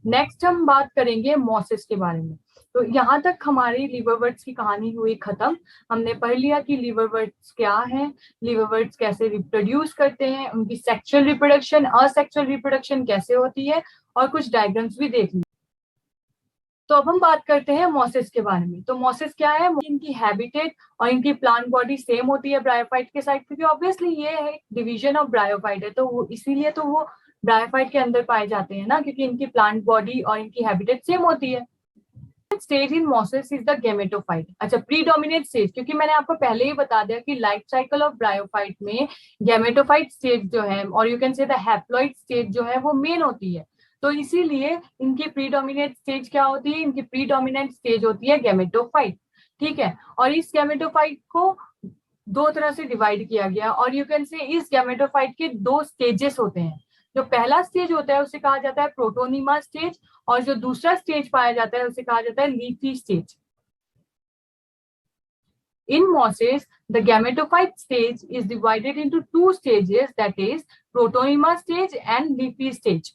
नेक्स्ट हम बात करेंगे मॉसेस के बारे में। तो यहाँ तक हमारी लिवरवर्ट्स की कहानी हुई खत्म। हमने पढ़ लिया कि लिवरवर्ट्स क्या है, लिवरवर्ट्स कैसे रिप्रोड्यूस करते हैं, उनकी सेक्सुअल रिप्रोडक्शन, असेक्सुअल रिप्रोडक्शन कैसे होती है, और कुछ डायग्राम्स भी देख लिए। तो अब हम बात करते हैं मॉसेस के बारे में। तो मॉसेस क्या है, इनकी हैबिटेट और इनकी प्लांट बॉडी सेम होती है ब्रायोफाइट के साथ, क्योंकि ऑब्वियसली ये है डिवीजन ऑफ ब्रायोफाइट है, तो वो इसीलिए तो वो ब्रायोफाइट के अंदर पाए जाते हैं ना, क्योंकि इनकी प्लांट बॉडी और इनकी हैबिटेट सेम होती है। Stage in mosses is the gametophyte. अच्छा, प्रीडोमिनेंट स्टेज, क्योंकि मैंने आपको पहले ही बता दिया कि लाइफ साइकिल ऑफ ब्रायोफाइट में गेमेटोफाइट स्टेज जो है, और यू कैन से द हैप्लॉइड स्टेज जो है वो मेन होती है। तो इसीलिए इनकी प्रीडोमिनेंट स्टेज क्या होती है, इनकी प्रीडोमिनेंट स्टेज होती है गेमेटोफाइट, ठीक है। और इस गेमेटोफाइट को दो तरह से डिवाइड किया गया, और यू कैन से इस गेमेटोफाइट के दो स्टेजेस होते हैं। जो पहला स्टेज होता है उसे कहा जाता है प्रोटोनिमा स्टेज, और जो दूसरा स्टेज पाया जाता है उसे कहा जाता है leafy stage. In mosses, the gametophyte stage is divided into two stages, that is protonema stage and leafy stage.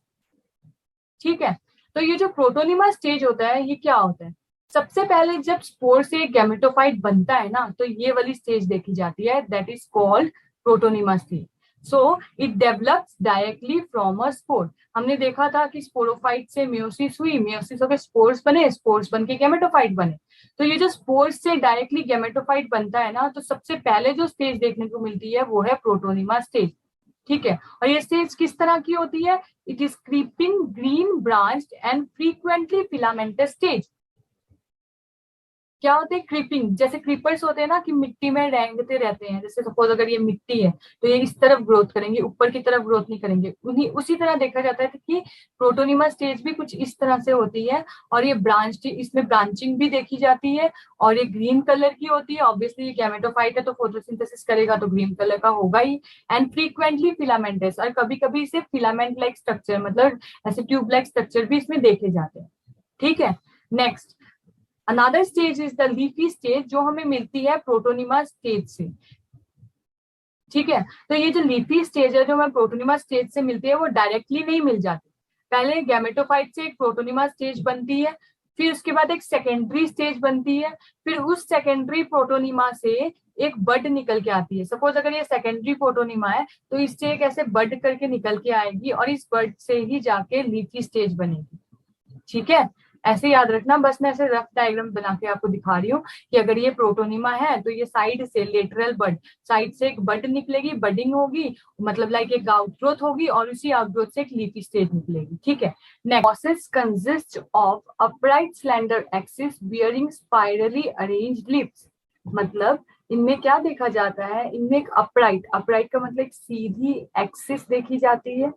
ठीक है, तो ये जो प्रोटोनिमा स्टेज होता है ये क्या होता है, सबसे पहले जब स्पोर से गैमेटोफाइट बनता है ना, तो ये वाली स्टेज देखी जाती है, that is called protonema stage. So it develops directly from a spore. हमने देखा था कि स्पोरोफाइट से मियोसिस हुई, मियोसिस होकर स्पोर्स बने, स्पोर्स बन के गैमेटोफाइट बने। तो ये जो स्पोर्स से डायरेक्टली गैमेटोफाइट बनता है ना, तो सबसे पहले जो स्टेज देखने को मिलती है वो है प्रोटोनिमा स्टेज, ठीक है। और ये स्टेज किस तरह की होती है, it is creeping green branched and frequently filamentous stage. क्या होते हैं क्रीपिंग, जैसे क्रीपर्स होते हैं ना कि मिट्टी में रेंगते रहते हैं, जैसे सपोज अगर ये मिट्टी है तो ये इस तरफ ग्रोथ करेंगे, ऊपर की तरफ ग्रोथ नहीं करेंगे, उन्हीं उसी तरह देखा जाता है कि प्रोटोनिमा स्टेज भी कुछ इस तरह से होती है। और ये ब्रांच, इसमें ब्रांचिंग भी देखी जाती है, और ये ग्रीन कलर की होती है। ऑब्वियसली ये गैमेटोफाइट है तो फोटोसिंथेसिस करेगा तो ग्रीन कलर का होगा ही। एंड फ्रीक्वेंटली फिलामेंटस, और कभी कभी इसे फिलामेंट लाइक स्ट्रक्चर, मतलब ऐसे ट्यूब लाइक स्ट्रक्चर भी इसमें देखे जाते हैं, ठीक है। Next another stage is the leafy stage, जो हमें मिलती है प्रोटोनिमा स्टेज से, ठीक है। तो ये जो लीफी स्टेज है जो हमें प्रोटोनिमा स्टेज से मिलती है वो डायरेक्टली नहीं मिल जाती। पहले गैमेटोफाइट से एक प्रोटोनिमा स्टेज बनती है, फिर उसके बाद एक सेकेंडरी स्टेज बनती है, फिर उस सेकेंडरी प्रोटोनिमा से एक बड निकल के आती है। सपोज अगर ये सेकेंडरी प्रोटोनिमा है तो इससे एक ऐसे बड करके निकल के आएगी, और इस बड से ही जाके लीफी स्टेज बनेगी, ठीक है। ऐसे याद रखना, बस मैं ऐसे रफ डायग्राम बना के आपको दिखा रही हूँ कि अगर ये प्रोटोनिमा है तो ये साइड से लेटरल बड, साइड से एक बड निकलेगी, बडिंग होगी, मतलब लाइक एक आउटग्रोथ होगी, और उसी आउटग्रोथ से एक लीफी स्टेज निकलेगी, ठीक है। Next consist of upright slender axis bearing spirally arranged leaves. मतलब इनमें क्या देखा जाता है, इनमें एक अपराइट, अपराइट का मतलब एक सीधी एक्सिस देखी जाती है,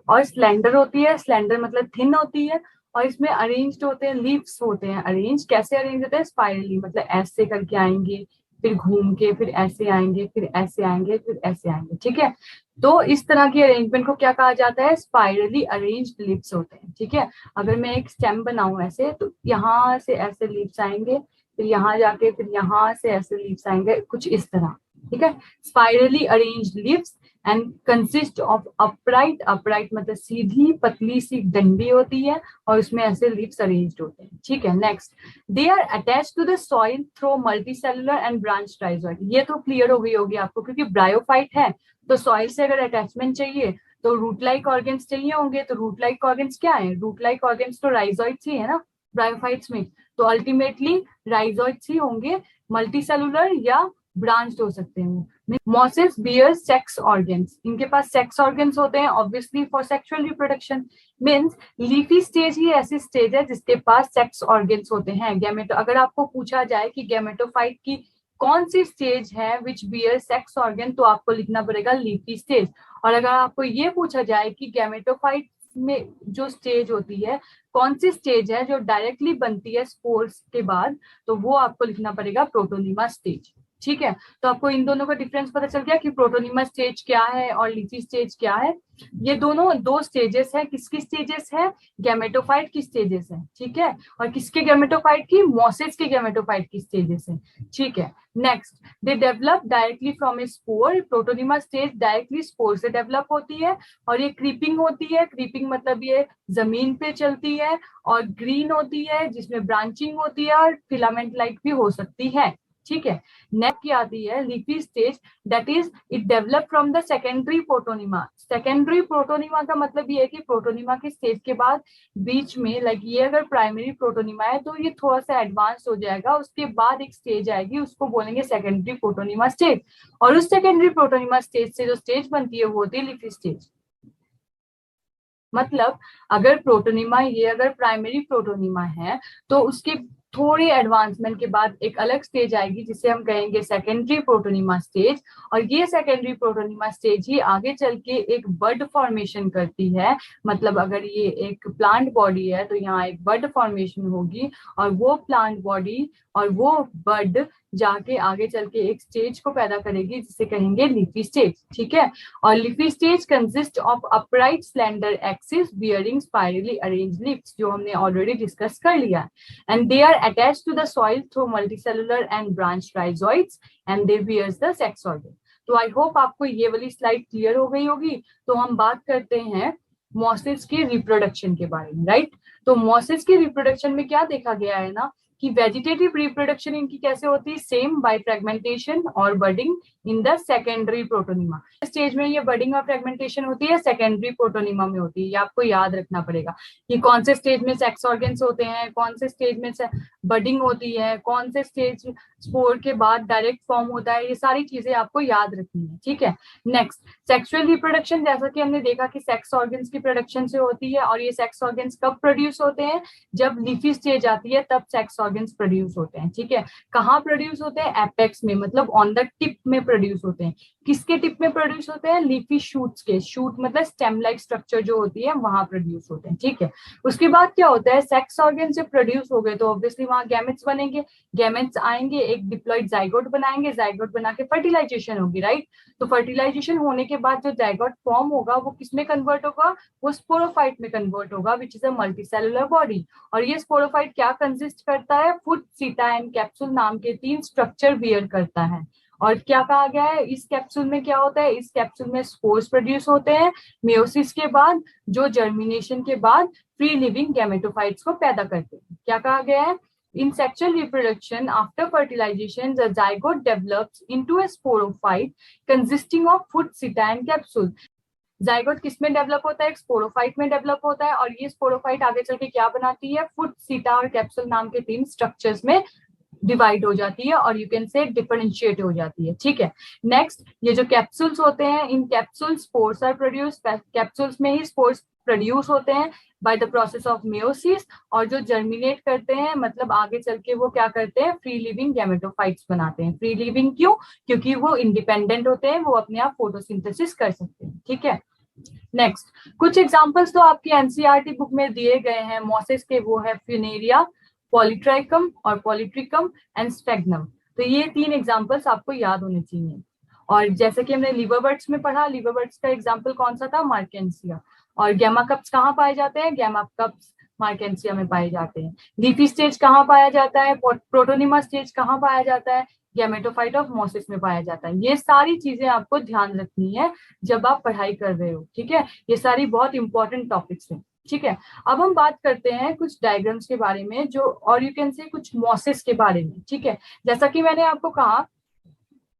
और स्लेंडर होती है, स्लेंडर मतलब थिन होती है, और इसमें अरेंज्ड होते हैं, लीव्स होते हैं अरेंज। कैसे अरेंज होते हैं, स्पाइरली, मतलब ऐसे करके आएंगे, फिर घूम के, फिर ऐसे आएंगे, फिर ऐसे आएंगे, फिर ऐसे आएंगे, ठीक है। तो इस तरह की अरेंजमेंट को क्या कहा जाता है, स्पाइरली अरेंज्ड लीव्स होते हैं, ठीक है। अगर मैं एक स्टेम बनाऊं ऐसे, तो यहाँ से ऐसे लीव्स आएंगे, फिर यहाँ जाके, फिर यहाँ से ऐसे लीव्स आएंगे, कुछ इस तरह, ठीक है। Spirally arranged leaves and consist of upright, upright मतलब सीधी पतली सी डंडी होती है, और उसमें ऐसे लीव्स अरेंज्ड होते हैं, ठीक है। Next, they are attached to the soil through multicellular and branch rhizoid. ये तो क्लियर हो गई होगी आपको, क्योंकि ब्रायोफाइट है तो सॉइल से अगर अटैचमेंट चाहिए तो रूट लाइक ऑर्गेन्स चाहिए होंगे। तो रूट लाइक ऑर्गेन्स क्या है, रूट लाइक ऑर्गेन्स तो राइजोइड्स ही है ना ब्रायोफाइट्स में, तो अल्टीमेटली राइजोइड्स ही होंगे, मल्टीसेलुलर या ब्रांच्ड हो सकते हैं। मॉसेस बियर सेक्स ऑर्गन्स, इनके पास सेक्स ऑर्गन्स होते हैं obviously for sexual reproduction. Means leafy stage ही ऐसी स्टेज है जिसके पास सेक्स ऑर्गन्स होते हैं। गैमेटो, अगर आपको पूछा जाए कि गैमेटोफाइट की कौन सी स्टेज है विच बियर सेक्स ऑर्गन, तो आपको लिखना पड़ेगा लीफी स्टेज। और अगर आपको ये पूछा जाए कि गैमेटोफाइट में जो स्टेज होती है, कौन सी स्टेज है जो डायरेक्टली बनती है स्पोर्स के बाद, तो वो आपको लिखना पड़ेगा प्रोटोनिमा स्टेज। ठीक है, तो आपको इन दोनों का डिफरेंस पता चल गया कि प्रोटोनिमा स्टेज क्या है और लीची स्टेज क्या है। ये दोनों दो स्टेजेस है, किसकी स्टेजेस है, गैमेटोफाइट की स्टेजेस है। ठीक है, और किसके गैमेटोफाइट की, मोसेस के गैमेटोफाइट की स्टेजेस है। ठीक है, next, they develop directly from A spore. Protonema stage directly spore से डेवलप होती है और ये क्रीपिंग होती है। क्रीपिंग मतलब ये जमीन पे चलती है और ग्रीन होती है, जिसमें ब्रांचिंग होती है और फिलामेंट लाइक भी हो सकती है। ठीक है, नेक्स्ट की आती है leafy stage, that is it develop from the secondary protonema. Secondary protonema का मतलब ये है कि प्रोटोनिमा के स्टेज के बाद बीच में, लाइक ये अगर प्राइमरी प्रोटोनिमा है तो ये थोड़ा सा एडवांस हो जाएगा, उसके बाद एक स्टेज आएगी, उसको बोलेंगे सेकेंडरी प्रोटोनिमा स्टेज। और उस सेकेंडरी प्रोटोनिमा स्टेज से जो स्टेज बनती है वो होती है लीफी स्टेज। मतलब अगर प्रोटोनिमा, ये अगर प्राइमरी प्रोटोनिमा है तो उसके थोड़ी एडवांसमेंट के बाद एक अलग स्टेज आएगी जिसे हम कहेंगे सेकेंडरी प्रोटोनिमा स्टेज। और ये सेकेंडरी प्रोटोनिमा स्टेज ही आगे चल के एक बड फॉर्मेशन करती है। मतलब अगर ये एक प्लांट बॉडी है तो यहाँ एक बड फॉर्मेशन होगी और वो प्लांट बॉडी और वो बड जाके आगे चल के एक स्टेज को पैदा करेगी जिसे कहेंगे लीफी स्टेज। ठीक है, और leafy stage consist of upright slender axis bearing spirally arrange leaves, जो हमने ऑलरेडी डिस्कस कर लिया है। And they are attached to the soil through multicellular and branch rhizoids and they bears the sex organ. तो आई होप आपको ये वाली स्लाइड क्लियर हो गई होगी। तो हम बात करते हैं मॉसेस के रिप्रोडक्शन के बारे में, राइट। तो मॉसेस के रिप्रोडक्शन में क्या देखा गया है ना कि वेजिटेटिव रिप्रोडक्शन इनकी कैसे होती है, सेम बाय फ्रेगमेंटेशन और budding in the secondary protonema. Stage में ये बडिंग और फ्रेगमेंटेशन होती है, सेकेंडरी प्रोटोनिमा में होती है। ये आपको याद रखना पड़ेगा कि कौन से स्टेज में सेक्स ऑर्गन्स होते हैं, कौन से स्टेज में बडिंग होती है, कौन से स्टेज स्पोर के बाद डायरेक्ट फॉर्म होता है। ये सारी चीजें आपको याद रखनी है। ठीक है, नेक्स्ट, सेक्सुअल रिप्रोडक्शन। जैसा कि हमने देखा कि सेक्स ऑर्गन्स की प्रोडक्शन से होती है और ये सेक्स ऑर्गन्स कब प्रोड्यूस होते हैं, जब लीफी स्टेज आती है तब सेक्स ऑर्गन्स प्रोड्यूस होते हैं। ठीक है, कहाँ प्रोड्यूस होते हैं, एपेक्स में, मतलब ऑन द टिप में प्रोड्यूस होते हैं। किसके टिप में प्रोड्यूस होते हैं, लीफी शूट्स के। शूट मतलब स्टेम लाइक स्ट्रक्चर जो होती है वहां प्रोड्यूस होते हैं। ठीक है, उसके बाद क्या होता है, सेक्स ऑर्गन से प्रोड्यूस हो गए तो ऑब्वियसली वहां गैमेट्स बनेंगे। गैमेट्स आएंगे, एक डिप्लॉइड जाइगोट बनाएंगे, जाइगोट बना के फर्टिलाइजेशन होगी, राइट। तो फर्टिलाइजेशन होने के बाद जो जाइगोट फॉर्म होगा वो किसमें कन्वर्ट होगा, वो स्पोरोफाइट में कन्वर्ट होगा, which is a multicellular body. और ये स्पोरोफाइट क्या कंसिस्ट करता है, फुट, सीटा एंड कैप्सूल नाम के 3 स्ट्रक्चर बियर करता है। और क्या कहा गया है, इस कैप्सूल में क्या होता है, इस कैप्सूल में स्पोर्स प्रोड्यूस होते हैं मेयोसिस के बाद, जो जर्मिनेशन के बाद फ्री लिविंग गैमेटोफाइट्स को पैदा करते हैं। क्या कहा गया है, in sexual reproduction after fertilization the zygote develops into a sporophyte consisting of foot, seta and capsule। Zygote किसमें डेवलप होता है, स्पोरोफाइट में डेवलप होता है और ये स्पोरोफाइट आगे चल के क्या बनाती है, फुट, सीटा और कैप्सूल नाम के 3 स्ट्रक्चर्स में डिवाइड हो जाती है और यू कैन से डिफरेंशिएट हो जाती है। ठीक है, नेक्स्ट, ये जो कैप्सूल्स होते हैं, in capsule spores are produce, capsules में ही स्पोर्स प्रोड्यूस होते हैं by the process of meiosis. और जो जर्मिनेट करते हैं, मतलब आगे चल के वो क्या करते हैं, फ्री लिविंग गैमेटोफाइट्स बनाते हैं। फ्री लिविंग क्यों, क्योंकि वो इंडिपेंडेंट होते हैं, वो अपने आप फोटोसिंथेसिस कर सकते हैं। ठीक है, नेक्स्ट, कुछ एग्जांपल्स तो आपकी एनसीईआरटी बुक में दिए गए हैं मॉसेस के, वो है फ्यूनेरिया, पॉलीट्राइकम और पॉलीट्रिकम एंड स्फेग्नम। तो ये 3 एग्जांपल्स आपको याद होने चाहिए। और जैसे कि हमने लीवरबर्ड्स में पढ़ा, लीवरबर्ड्स का एग्जांपल कौन सा था, मार्केंसिया। और गैमा कप्स कहाँ पाए जाते हैं, गैमा कप्स मार्केंसिया में पाए जाते हैं। लीफी स्टेज कहाँ पाया जाता है, प्रोटोनिमा स्टेज कहाँ पाया जाता है, गैमेटोफाइट ऑफ मोसिस में पाया जाता है। ये सारी चीजें आपको ध्यान रखनी है जब आप पढ़ाई कर रहे हो। ठीक है, ये सारी बहुत इंपॉर्टेंट टॉपिक्स हैं। ठीक है, अब हम बात करते हैं कुछ डायग्राम्स के बारे में, जो और यू कैन से कुछ मॉसेस के बारे में। ठीक है, जैसा कि मैंने आपको कहा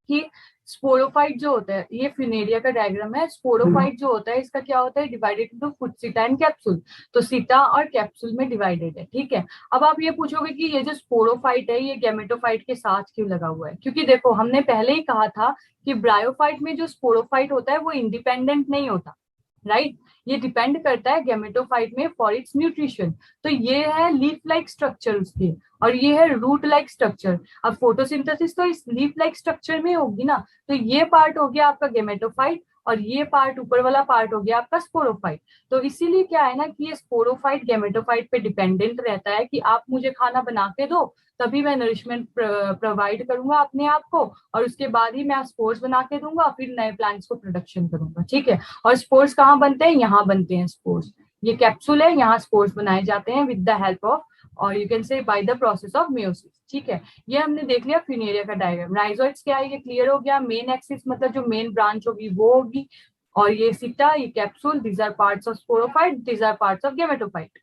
कि स्पोरोफाइट जो होता है, ये फ्यूनेरिया का डायग्राम है। स्पोरोफाइट जो होता है इसका क्या होता है, divided into foot, seta and capsule. तो सीटा और कैप्सूल में डिवाइडेड है। ठीक है, अब आप ये पूछोगे कि ये जो स्पोरोफाइट है ये गैमेटोफाइट के साथ क्यों लगा हुआ है, क्योंकि देखो हमने पहले ही कहा था कि ब्रायोफाइट में जो स्पोरोफाइट होता है वो इंडिपेंडेंट नहीं होता, राइट। ये डिपेंड करता है गैमेटोफाइट में फॉर इट्स न्यूट्रिशन। तो ये है लीफ लाइक स्ट्रक्चर उसके, और ये है रूट लाइक स्ट्रक्चर। अब फोटोसिंथेसिस तो इस लीफ लाइक स्ट्रक्चर में होगी ना, तो ये पार्ट हो गया आपका गैमेटोफाइट और ये पार्ट ऊपर वाला पार्ट हो गया आपका स्पोरोफाइट। तो इसीलिए क्या है ना कि ये स्पोरोफाइट गैमेटोफाइट पे डिपेंडेंट रहता है कि आप मुझे खाना बना के दो, तभी मैं नरिशमेंट प्रोवाइड करूंगा अपने आप को, और उसके बाद ही मैं स्पोर्स बना के दूंगा, फिर नए प्लांट्स को प्रोडक्शन करूंगा। ठीक है, और स्पोर्स कहाँ बनते हैं? यहाँ बनते हैं स्पोर्स। ये कैप्सूल है, यहाँ स्पोर्स बनाए जाते हैं विद द हेल्प ऑफ, और यू कैन से bye the process of meiosis. ठीक है, ये हमने देख लिया फ्यूनेरिया का डायग्राम। राइजोइड्स क्या है ये क्लियर हो गया। मेन एक्सिस मतलब जो मेन ब्रांच होगी वो होगी, और ये सिटा, ये capsule, these are parts of sporophyte, these are parts of gametophyte.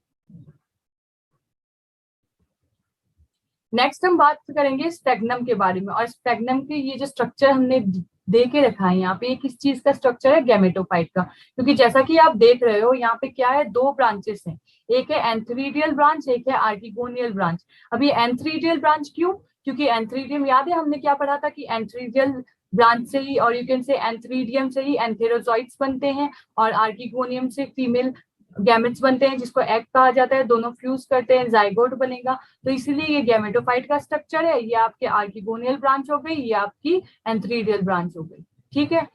Next हम बात करेंगे स्पेग्नम के बारे में, और स्पेग्नम के ये जो स्ट्रक्चर हमने दे के रखा है यहाँ पे, ये किस चीज का स्ट्रक्चर है? गैमेटोफाइट का। क्योंकि जैसा कि आप देख रहे हो यहाँ पे क्या है, दो ब्रांचेस हैं, एक है एंथरीडियल ब्रांच, एक है आर्किगोनियल ब्रांच। अब ये एंथरीडियल ब्रांच क्यों? क्योंकि एंथरीडियम, याद है हमने क्या पढ़ा था कि एंथरीडियल ब्रांच से ही, और यू कैन से एंथरीडियम से ही एंथेरोजॉइट्स बनते हैं, और आर्किगोनियम से फीमेल गैमेट्स बनते हैं जिसको एग कहा जाता है, दोनों फ्यूज करते हैं, जाइगोट बनेगा। तो इसीलिए ये गैमेटोफाइट का स्ट्रक्चर है। ये आपके आर्किगोनियल ब्रांच हो गई, ये आपकी एंथरीडियल ब्रांच हो गई। ठीक है,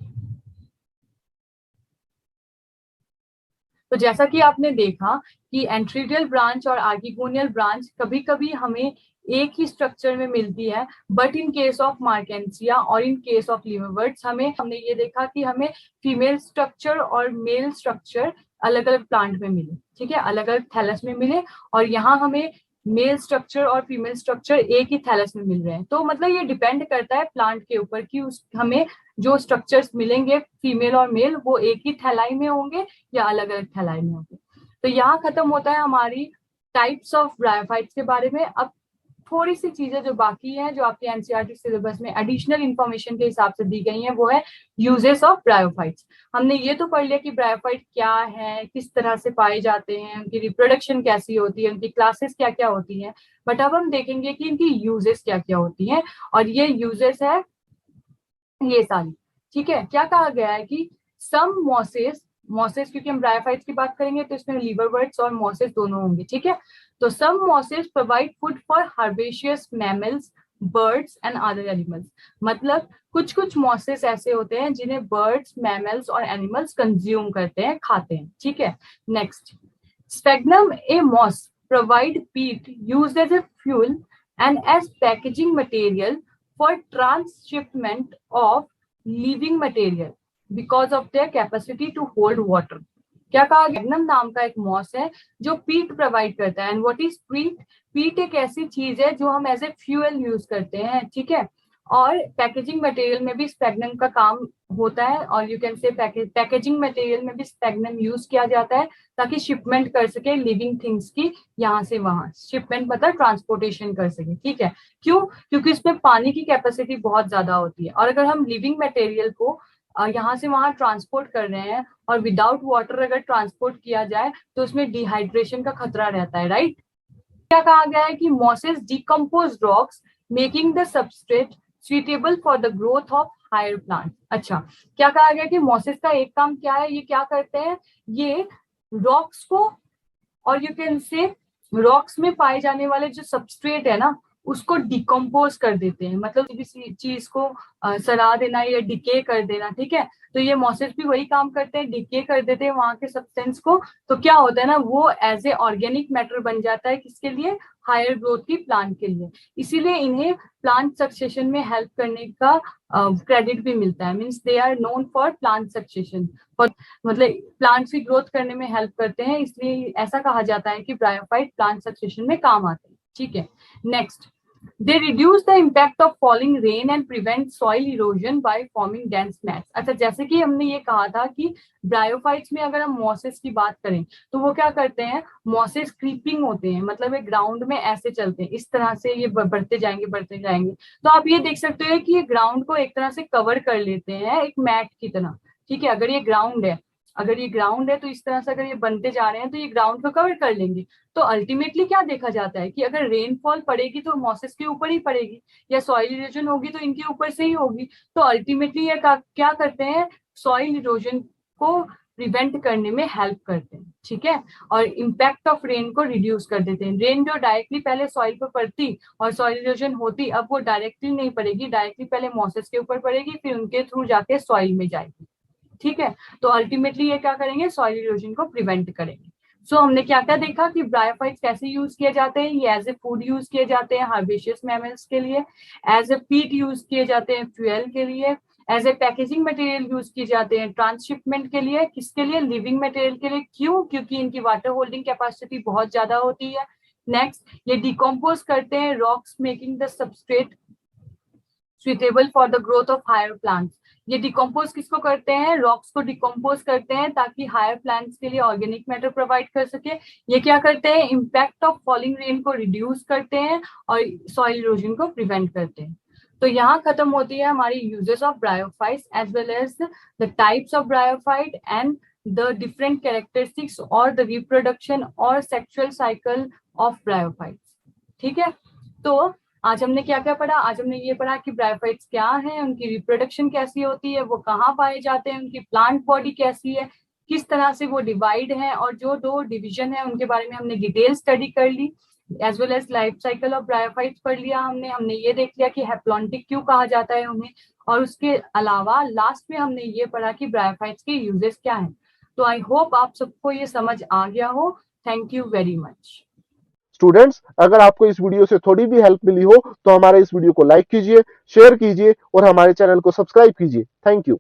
तो जैसा कि आपने देखा कि एंथरीडियल ब्रांच और आर्किगोनियल ब्रांच कभी कभी हमें एक ही स्ट्रक्चर में मिलती है, बट इन केस ऑफ मार्केंसिया और इन केस ऑफ लिवरवर्ट्स हमने ये देखा कि हमें फीमेल स्ट्रक्चर और मेल स्ट्रक्चर अलग अलग प्लांट में मिले। ठीक है, अलग अलग थैलस में मिले, और यहाँ हमें मेल स्ट्रक्चर और फीमेल स्ट्रक्चर एक ही थैलस में मिल रहे हैं। तो मतलब ये डिपेंड करता है प्लांट के ऊपर कि उस हमें जो स्ट्रक्चर्स मिलेंगे फीमेल और मेल वो एक ही थैलाई में होंगे या अलग अलग थैलाई में होंगे। तो यहाँ खत्म होता है हमारी टाइप्स ऑफ ब्रायोफाइट्स के बारे में। अब थोड़ी सी चीजें जो बाकी हैं, जो आपके एनसीईआरटी सिलेबस में एडिशनल इंफॉर्मेशन के हिसाब से दी गई हैं, वो है यूजेस ऑफ ब्रायोफाइट्स। हमने ये तो पढ़ लिया कि ब्रायोफाइट क्या है, किस तरह से पाए जाते हैं, उनकी रिप्रोडक्शन कैसी होती है, उनकी क्लासेस क्या क्या होती हैं, बट अब हम देखेंगे कि इनकी यूजेस क्या क्या होती हैं, और ये यूजेस है ये सारी। ठीक है, क्या कहा गया है कि सम मॉसेस, मॉसेस क्योंकि हम ब्रायोफाइट्स की बात करेंगे तो इसमें लिवरवर्ट्स और मॉसेस दोनों होंगे। ठीक है, तो some mosses provide food for herbaceous mammals, birds and other animals. मतलब कुछ कुछ मॉसेस ऐसे होते हैं जिन्हें बर्ड्स, मैमल्स और एनिमल्स कंज्यूम करते हैं, खाते हैं। ठीक है, next, sphagnum a moss provide peat used as a fuel and as packaging material for transshipment of living material because of their capacity to hold water। क्या कहा? मैग्नम नाम का एक मॉस है जो पीट प्रोवाइड करता है। एंड व्हाट इज पीट? पीट एक ऐसी चीज है जो हम एज ए फ्यूल यूज करते हैं। ठीक है, और पैकेजिंग मटेरियल में भी स्पेग्नम का काम होता है, और यू कैन से पैकेजिंग मटेरियल में भी स्पेग्नम यूज किया जाता है ताकि शिपमेंट कर सके लिविंग थिंग्स की, यहाँ से वहां शिपमेंट मतलब ट्रांसपोर्टेशन कर सके। ठीक है, क्यों? क्योंकि इसमें पानी की कैपेसिटी बहुत ज्यादा होती है, और अगर हम लिविंग मटेरियल को यहाँ से वहां ट्रांसपोर्ट कर रहे हैं और विदाउट वाटर अगर ट्रांसपोर्ट किया जाए तो उसमें डिहाइड्रेशन का खतरा रहता है। राइट, क्या कहा गया है कि mosses decompose rocks making the substrate suitable for the growth of higher plant. अच्छा, क्या कहा गया कि मॉसेस का एक काम क्या है, ये क्या करते हैं, ये रॉक्स को, और यू कैन से रॉक्स में पाए जाने वाले जो सबस्ट्रेट है ना उसको डिकम्पोज कर देते हैं, मतलब किसी चीज को सड़ा देना या डिके कर देना। ठीक है, तो ये मॉसेस भी वही काम करते हैं, डिके कर देते हैं वहां के सब्सटेंस को। तो क्या होता है ना, वो एज ए ऑर्गेनिक मैटर बन जाता है, किसके लिए? हायर ग्रोथ की प्लांट के लिए। इसीलिए इन्हें प्लांट सक्सेशन में हेल्प करने का क्रेडिट भी मिलता है। Means they are known for plant succession, मतलब प्लांट्स की ग्रोथ करने में हेल्प करते हैं, इसलिए ऐसा कहा जाता है कि ब्रायोफाइट प्लांट सक्सेशन में काम आते हैं। ठीक है, next, they reduce the impact of falling rain and prevent soil erosion by forming dense mats। अच्छा, जैसे कि हमने ये कहा था कि ब्रायोफाइट्स में अगर हम मॉसेस की बात करें तो वो क्या करते हैं, मॉसेस क्रीपिंग होते हैं, मतलब ये ग्राउंड में ऐसे चलते हैं, इस तरह से ये बढ़ते जाएंगे बढ़ते जाएंगे। तो आप ये देख सकते हो कि ये ग्राउंड को एक तरह से कवर कर लेते हैं एक मैट की तरह। ठीक है, अगर ये ग्राउंड है, अगर ये ग्राउंड है तो इस तरह से अगर ये बनते जा रहे हैं तो ये ग्राउंड को कवर कर लेंगे। तो अल्टीमेटली क्या देखा जाता है कि अगर रेनफॉल पड़ेगी तो मॉसेस के ऊपर ही पड़ेगी, या सॉइल इरोजन होगी तो इनके ऊपर से ही होगी। तो अल्टीमेटली ये क्या करते हैं, सॉइल इरोजन को प्रिवेंट करने में हेल्प करते हैं। ठीक है, और इम्पैक्ट ऑफ रेन को रिड्यूस कर देते हैं। रेन जो डायरेक्टली पहले सॉइल पर पड़ती और सॉइल इरोजन होती, अब वो डायरेक्टली नहीं पड़ेगी, डायरेक्टली पहले मॉसेस के ऊपर पड़ेगी, फिर उनके थ्रू जाके सॉइल में जाएगी। ठीक है, तो अल्टीमेटली ये क्या करेंगे, सॉइल इरोजन को प्रिवेंट करेंगे। सो हमने क्या क्या देखा कि ब्रायोफाइट्स कैसे यूज किए जाते हैं, ये एज ए फूड यूज किए जाते हैं हर्बेशियस मैमल्स के लिए, एज ए पीट यूज किए जाते हैं फ्यूल के लिए, as a packaging material use किए जाते हैं ट्रांसशिपमेंट के लिए, किसके लिए, लिविंग मटेरियल के लिए। क्यों? क्योंकि इनकी वाटर होल्डिंग कैपेसिटी बहुत ज्यादा होती है। नेक्स्ट, ये डिकम्पोज करते हैं rocks, making the substrate suitable for the growth of higher plants. ये डिकम्पोज किसको करते हैं, रॉक्स को डिकम्पोज करते हैं ताकि हायर प्लांट्स के लिए ऑर्गेनिक मैटर प्रोवाइड कर सके। ये क्या करते हैं, इम्पैक्ट ऑफ फॉलिंग रेन को रिड्यूस करते हैं और सॉइल इरोजन को प्रिवेंट करते हैं। तो यहाँ खत्म होती है हमारी uses of bryophytes as well as the types of bryophyte and the different characteristics or the reproduction or sexual cycle of bryophytes। ठीक है, तो आज हमने क्या क्या पढ़ा, आज हमने ये पढ़ा कि ब्रायोफाइट्स क्या है, उनकी रिप्रोडक्शन कैसी होती है, वो कहाँ पाए जाते हैं, उनकी प्लांट बॉडी कैसी है, किस तरह से वो डिवाइड है, और जो दो डिवीजन है उनके बारे में हमने डिटेल स्टडी कर ली, as well as life cycle of bryophytes पढ़ लिया हमने ये देख लिया कि हैप्लॉन्टिक क्यों कहा जाता है उन्हें, और उसके अलावा लास्ट में हमने ये पढ़ा कि ब्रायोफाइट्स के यूजेस क्या हैं। तो आई होप आप सबको ये समझ आ गया हो। Thank you very much. Students, अगर आपको इस वीडियो से थोड़ी भी हेल्प मिली हो तो हमारे इस वीडियो को लाइक कीजिए, शेयर कीजिए और हमारे चैनल को सब्सक्राइब कीजिए। Thank you.